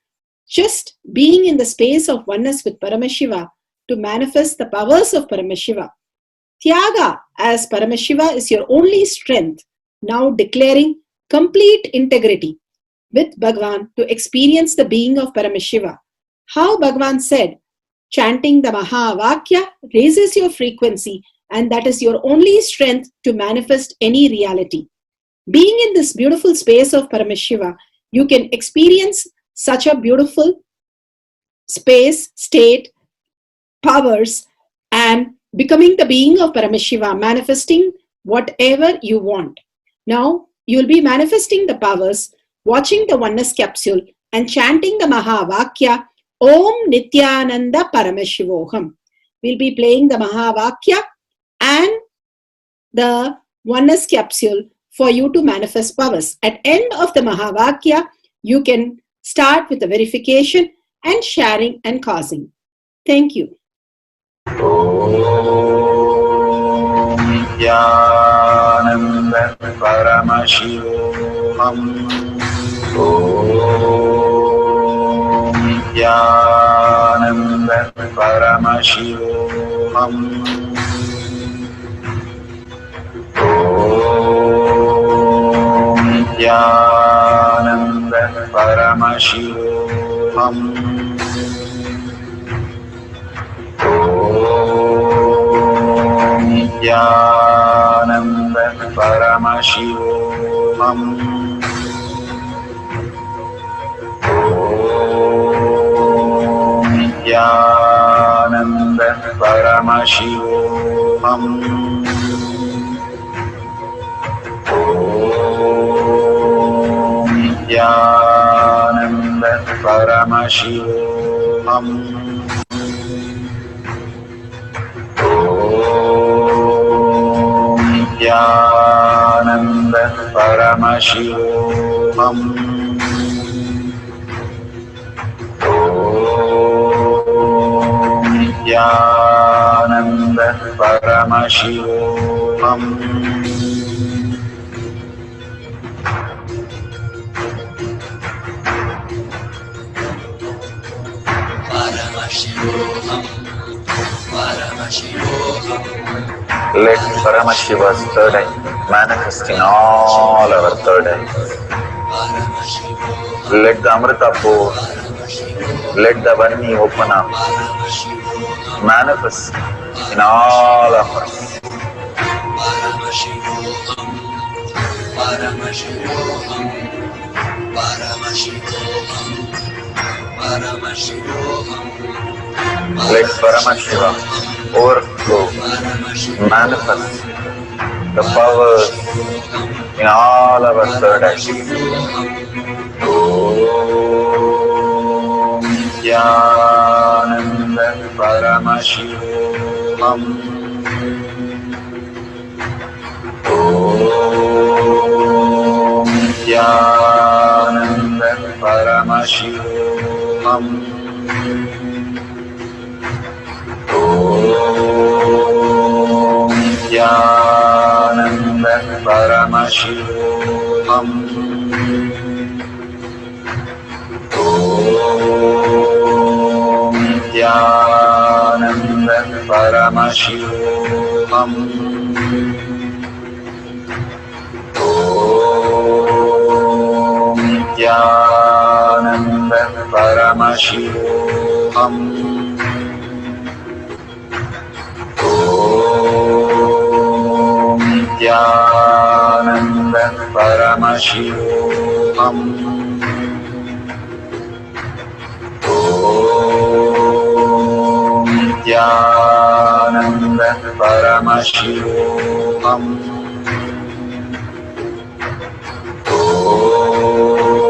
just being in the space of oneness with Paramashiva to manifest the powers of Paramashiva. Tyaga as Paramashiva is your only strength, now declaring complete integrity with Bhagavan to experience the being of Paramashiva. How Bhagavan said, chanting the Mahavakya raises your frequency, and that is your only strength to manifest any reality. Being in this beautiful space of Paramashiva, you can experience such a beautiful space, state, powers, and becoming the being of Paramashiva, manifesting whatever you want. Now, you will be manifesting the powers, watching the oneness capsule, and chanting the Mahavakya, Om Nithyananda Paramashivoham. We'll be playing the Mahavakya and the oneness capsule for you to manifest powers. At end of the Mahavakya, you can start with the verification and sharing and causing. Thank you. Nithyananda Paramashivoham. Nithyananda Paramashivoham. Nithyananda Paramashivoham. Nithyananda Paramashivoham. Nithyananda Paramashivoham. Nithyananda Paramashivoham. Nithyananda Paramashivoham. Nithyananda Paramashivoham. Let Paramashiva's third eye manifest in all our third eyes. Let the Amrita pour, let the Vani open up, manifest in all of us. Let Paramashiva overflow, manifest the powers in all our third eyes. Om Nithyananda Paramashivoham. Om Nithyananda Paramashivoham. Om Nithyananda Paramashivoham. Om Nithyananda Paramashivoham. Om Nithyananda Paramashivoham. Om Nithyananda Paramashivoham. Om Nithyananda Paramashivoham. Om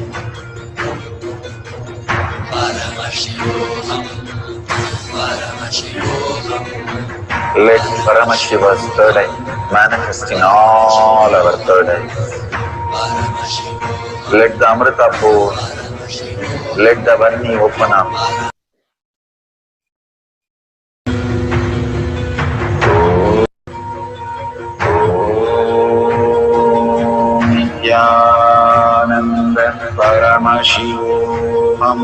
Let Paramashiva's third eye manifest in all our third eyes. Let the Amrita pour, let the Varni open up. Nithyananda Paramashivoham.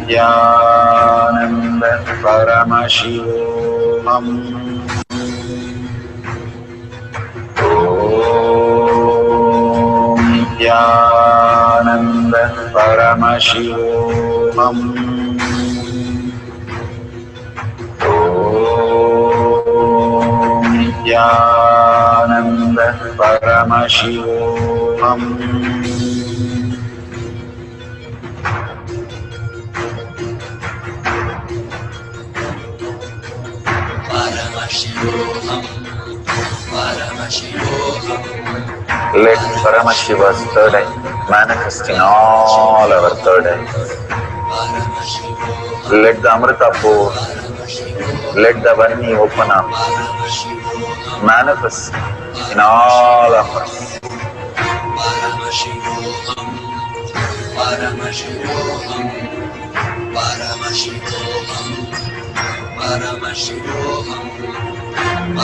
Nithyananda Paramashivoham. Nithyananda Paramashivoham. Nithyananda Paramashivoham. Let Paramashiva's third eye manifest in all our third eyes. Let the Amrita pour, let the Varni open up, manifest in all of us.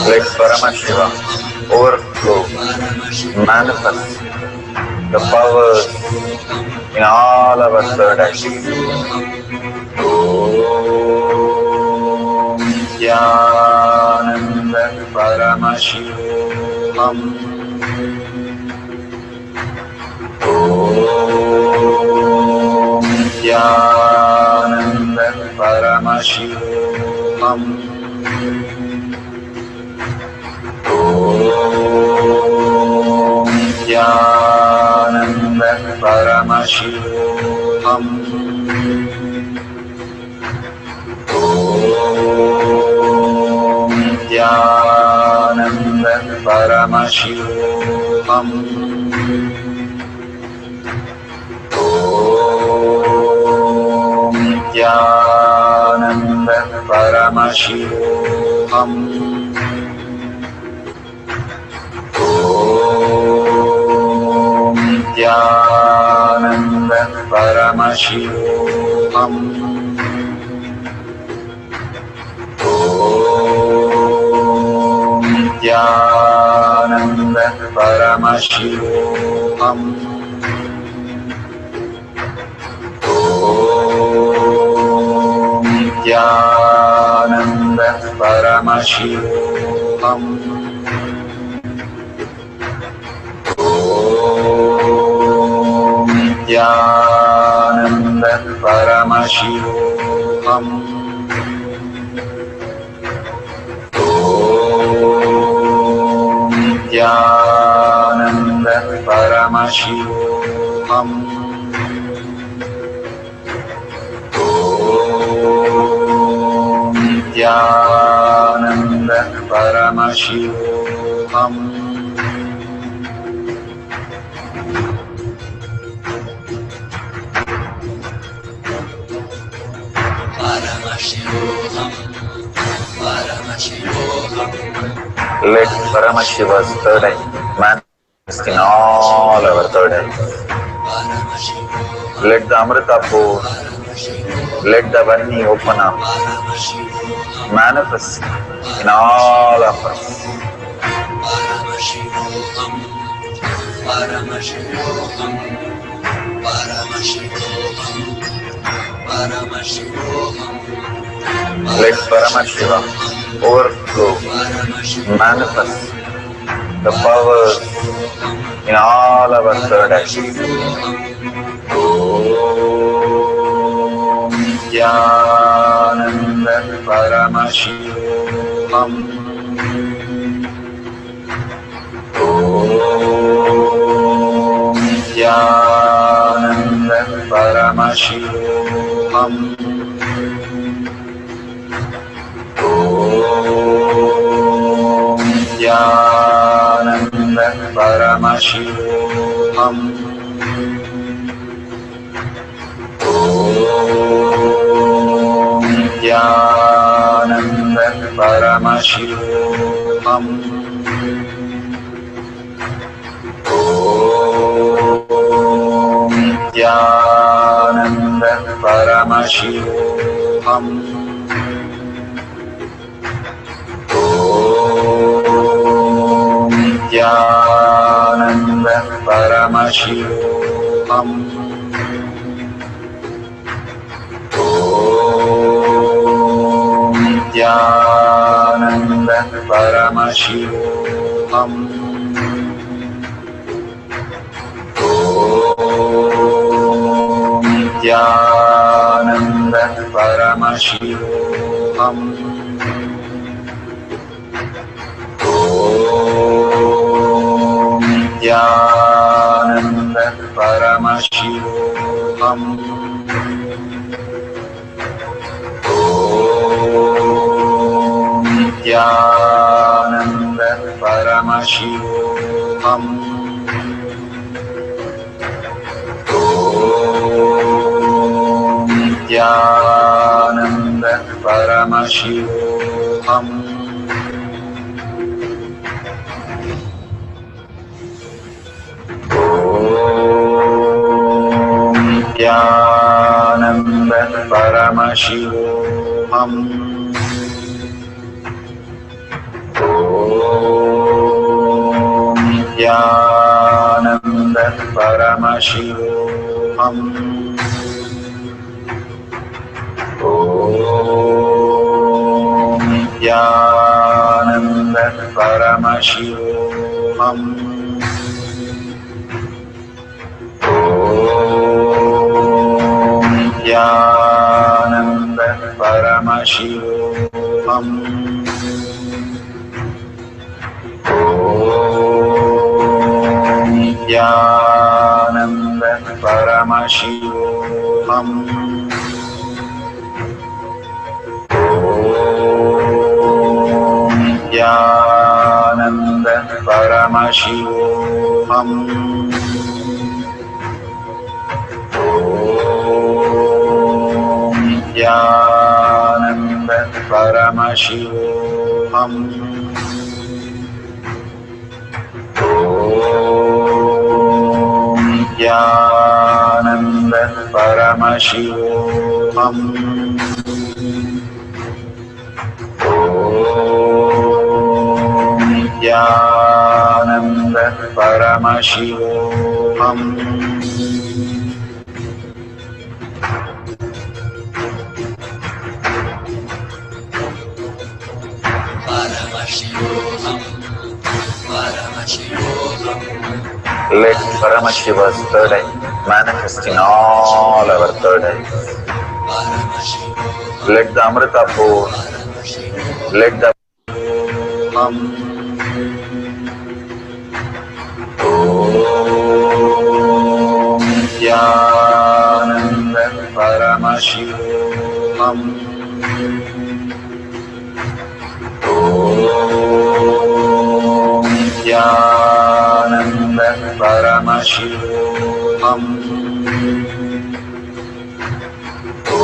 Let Paramashiva overflow, manifest the powers in all our third eyes. Om Nithyananda Paramashivoham. Om Nithyananda Paramashivoham. Om Nithyananda Paramashivoham. Om Nithyananda Paramashivoham. Om Nithyananda Paramashivoham. Om Nithyananda Paramashivoham. Om Nithyananda Paramashivoham. Om Nithyananda Paramashivoham. Om Nithyananda Paramashivoham. Om Nithyananda Paramashivoham. Om Nithyananda Paramashivoham. Let Paramashiva's third eye manifest in all our third eyes. Let the Amrita pour, let the Varni open up, manifest in all of us. Let Paramashiva overflow, manifest the powers in all our third eyes. Om Nithyananda Paramashivoham. Om Nithyananda Paramashivoham. Om Nithyananda Paramashivoham. Nithyananda Paramashivoham. Om Nithyananda Paramashivoham. Om Nithyananda Paramashivoham. Om Nithyananda Paramashivoham. Om Nithyananda Paramashivoham. Om Nithyananda Paramashivoham. Om Nithyananda Paramashivoham. Om Nithyananda Paramashivoham. Om Nithyananda Paramashivoham. Om Nithyananda Paramashivoham. Om Nithyananda Paramashivoham. Om Nithyananda Paramashivoham. Om Nithyananda Paramashivoham. Om Nithyananda Paramashivoham. Om Nithyananda Paramashivoham. Om Nithyananda Paramashivoham. Om Nithyananda Paramashivoham. Let Paramashiva's third eye manifest in all our third eyes. Let the Amrita pour. Let the Om Nithyananda Paramashivoham. Om Nithyananda Paramashivoham. Om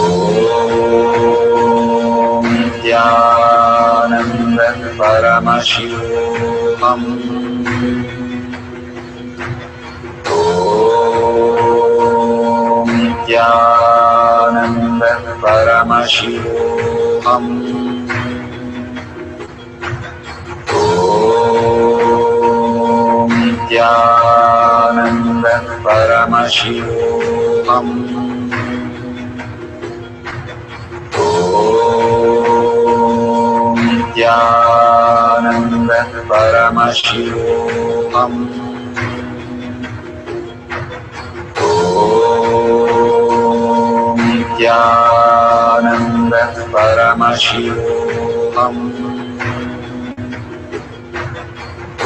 Nithyananda Paramashivoham. Om Nithyananda Paramashivoham. Om Nithyananda Paramashivoham. Om Nithyananda Paramashivoham. Om Nithyananda Paramashivoham.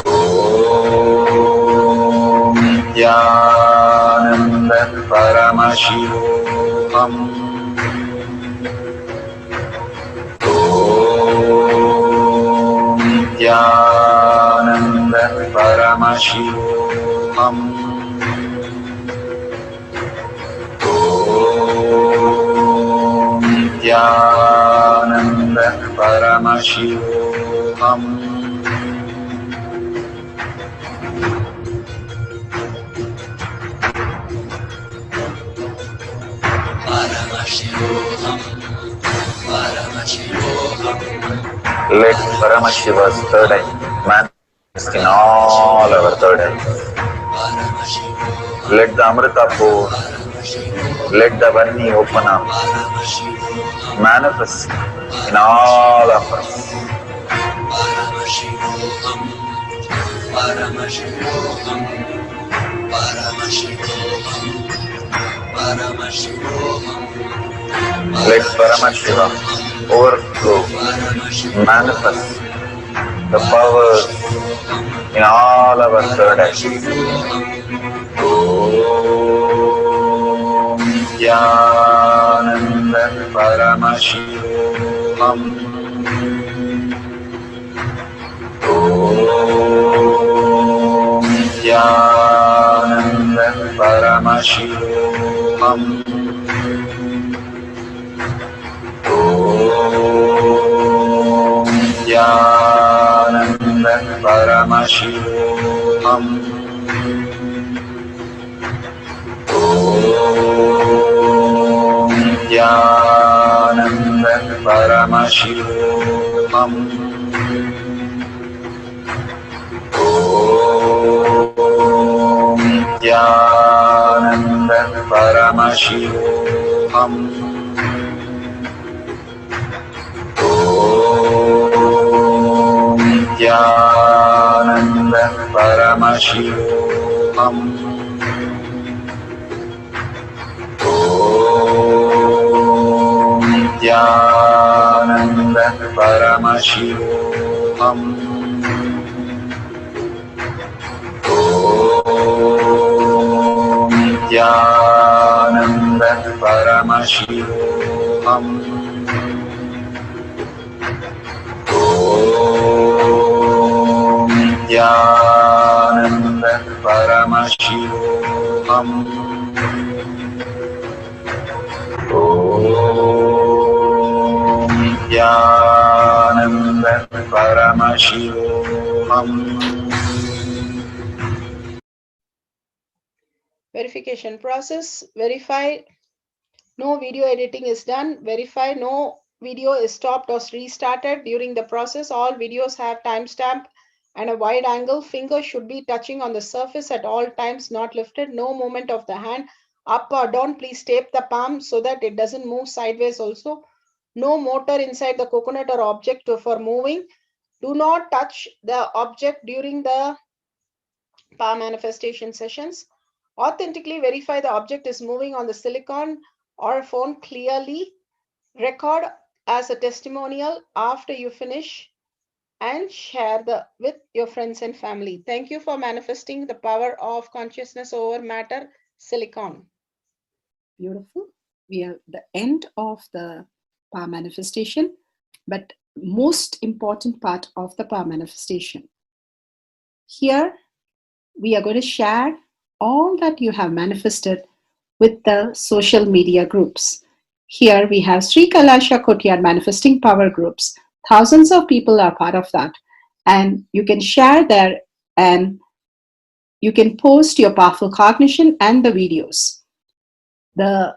Om Nithyananda Paramashivoham. Om Nithyananda Paramashivoham. Paramashivoham. Let Paramashiva's third eye manifest in all our third eyes. Let the Amrita pour, let the Vanni open up, manifest in all of us. Let Paramashiva overflow, manifest the powers in all our third eyes. Om Nithyananda Paramashivoham. Om Nithyananda Paramashivoham. Om Nithyananda Paramashivoham. Om Nithyananda Paramashivoham. Om Nithyananda Paramashivoham. Om Nithyananda Paramashivoham. Om Nithyananda Paramashivoham. Om Nithyananda Paramashivoham. Om Nithyananda Paramashivoham. Om Nithyananda Paramashivoham. Verification process. Verify no video editing is done. Verify no video is stopped or restarted during the process. All videos have timestamp and a wide angle. Finger should be touching on the surface at all times, not lifted. No movement of the hand up or down. Please tape the palm so that it doesn't move sideways also. No motor inside the coconut or object for moving. Do not touch the object during the power manifestation sessions. Authentically verify the object is moving on the silicon or phone clearly. Record as a testimonial after you finish and share with your friends and family. Thank you for manifesting the power of consciousness over matter, silicon. Beautiful. We are at the end of the power manifestation, but most important part of the power manifestation. Here, we are going to share all that you have manifested with the social media groups. Here we have Sri Kailasha Kotyar manifesting power groups. Thousands of people are part of that. And you can share there and you can post your powerful cognition and the videos. The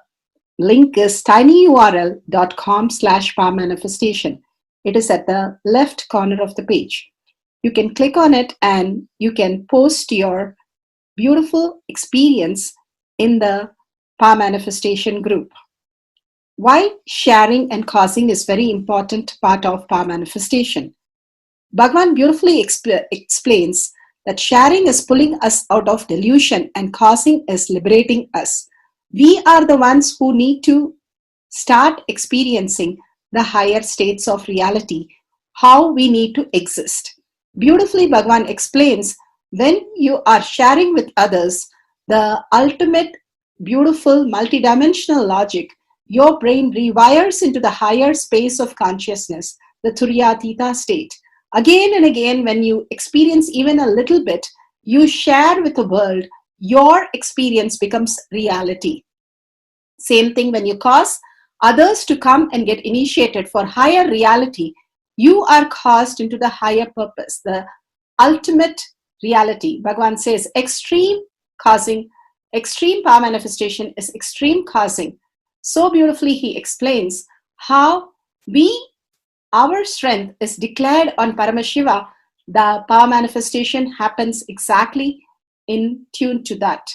link is tinyurl.com/power manifestation. It is at the left corner of the page. You can click on it and you can post your beautiful experience in the power manifestation group. Why sharing and causing is very important part of power manifestation. Bhagavan beautifully explains that sharing is pulling us out of delusion and causing is liberating us. We are the ones who need to start experiencing the higher states of reality, how we need to exist. Beautifully, Bhagavan explains when you are sharing with others the ultimate beautiful multidimensional logic, your brain rewires into the higher space of consciousness, the Turyatita state. Again and again, when you experience even a little bit, you share with the world, your experience becomes reality. Same thing when you cause, others to come and get initiated for higher reality, you are caused into the higher purpose, the ultimate reality. Bhagavan says extreme power manifestation is extreme causing. So beautifully he explains how our strength is declared on Paramashiva. The power manifestation happens exactly in tune to that.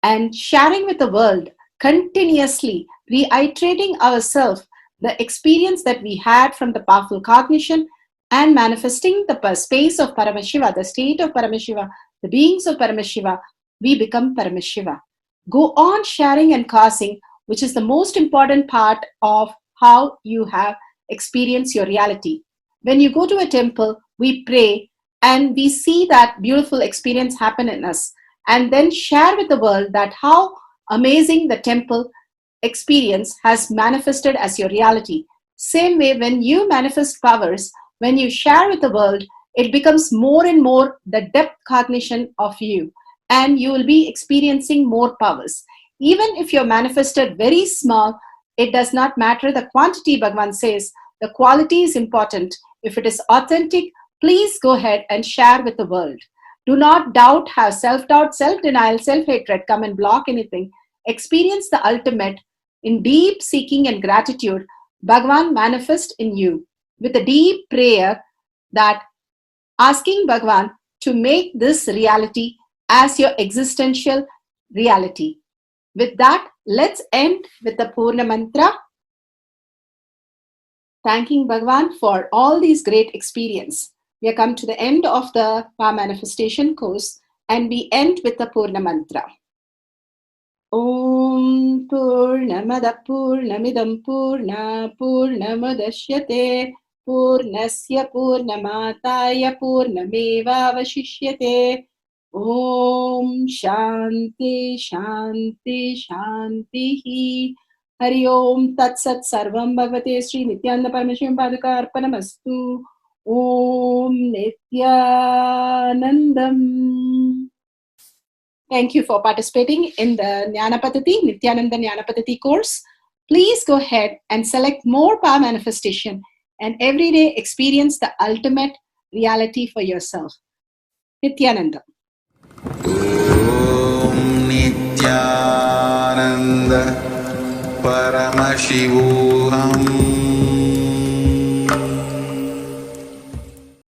And sharing with the world, continuously reiterating ourselves the experience that we had from the powerful cognition and manifesting the space of Paramashiva, the state of Paramashiva, the beings of Paramashiva, we become Paramashiva. Go on sharing and causing, which is the most important part of how you have experienced your reality. When you go to a temple, we pray and we see that beautiful experience happen in us, and then share with the world that how amazing the temple experience has manifested as your reality. Same way, when you manifest powers, when you share with the world, it becomes more and more the depth cognition of you, and you will be experiencing more powers. Even if you're manifested very small, it does not matter the quantity. Bhagavan says the quality is important. If it is authentic, please go ahead and share with the world. Do not doubt, have self-doubt, self-denial, self-hatred come and block anything. Experience the ultimate in deep seeking and gratitude. Bhagavan manifest in you with a deep prayer, that asking Bhagavan to make this reality as your existential reality. With that, let's end with the Purna Mantra, thanking Bhagavan for all these great experience. We have come to the end of the Power Manifestation course, and we end with the Purna Mantra. Om Purnamada Purnamidam Purna Purnamadashyate Purnasya Purnamataya Purnameva Vashishyate. Om Shanti Shanti Shanti. Hari Om Tat Sat Sarvam Bhagavate Sri Nithyananda Parameshivam Padaka Arpanamastu. Om Nithyanandam. Thank you for participating in the Jnana Paddhati, Nithyananda Jnana Paddhati course. Please go ahead and select more power manifestation and every day experience the ultimate reality for yourself. Nithyananda. Om Nithyananda Paramashivoham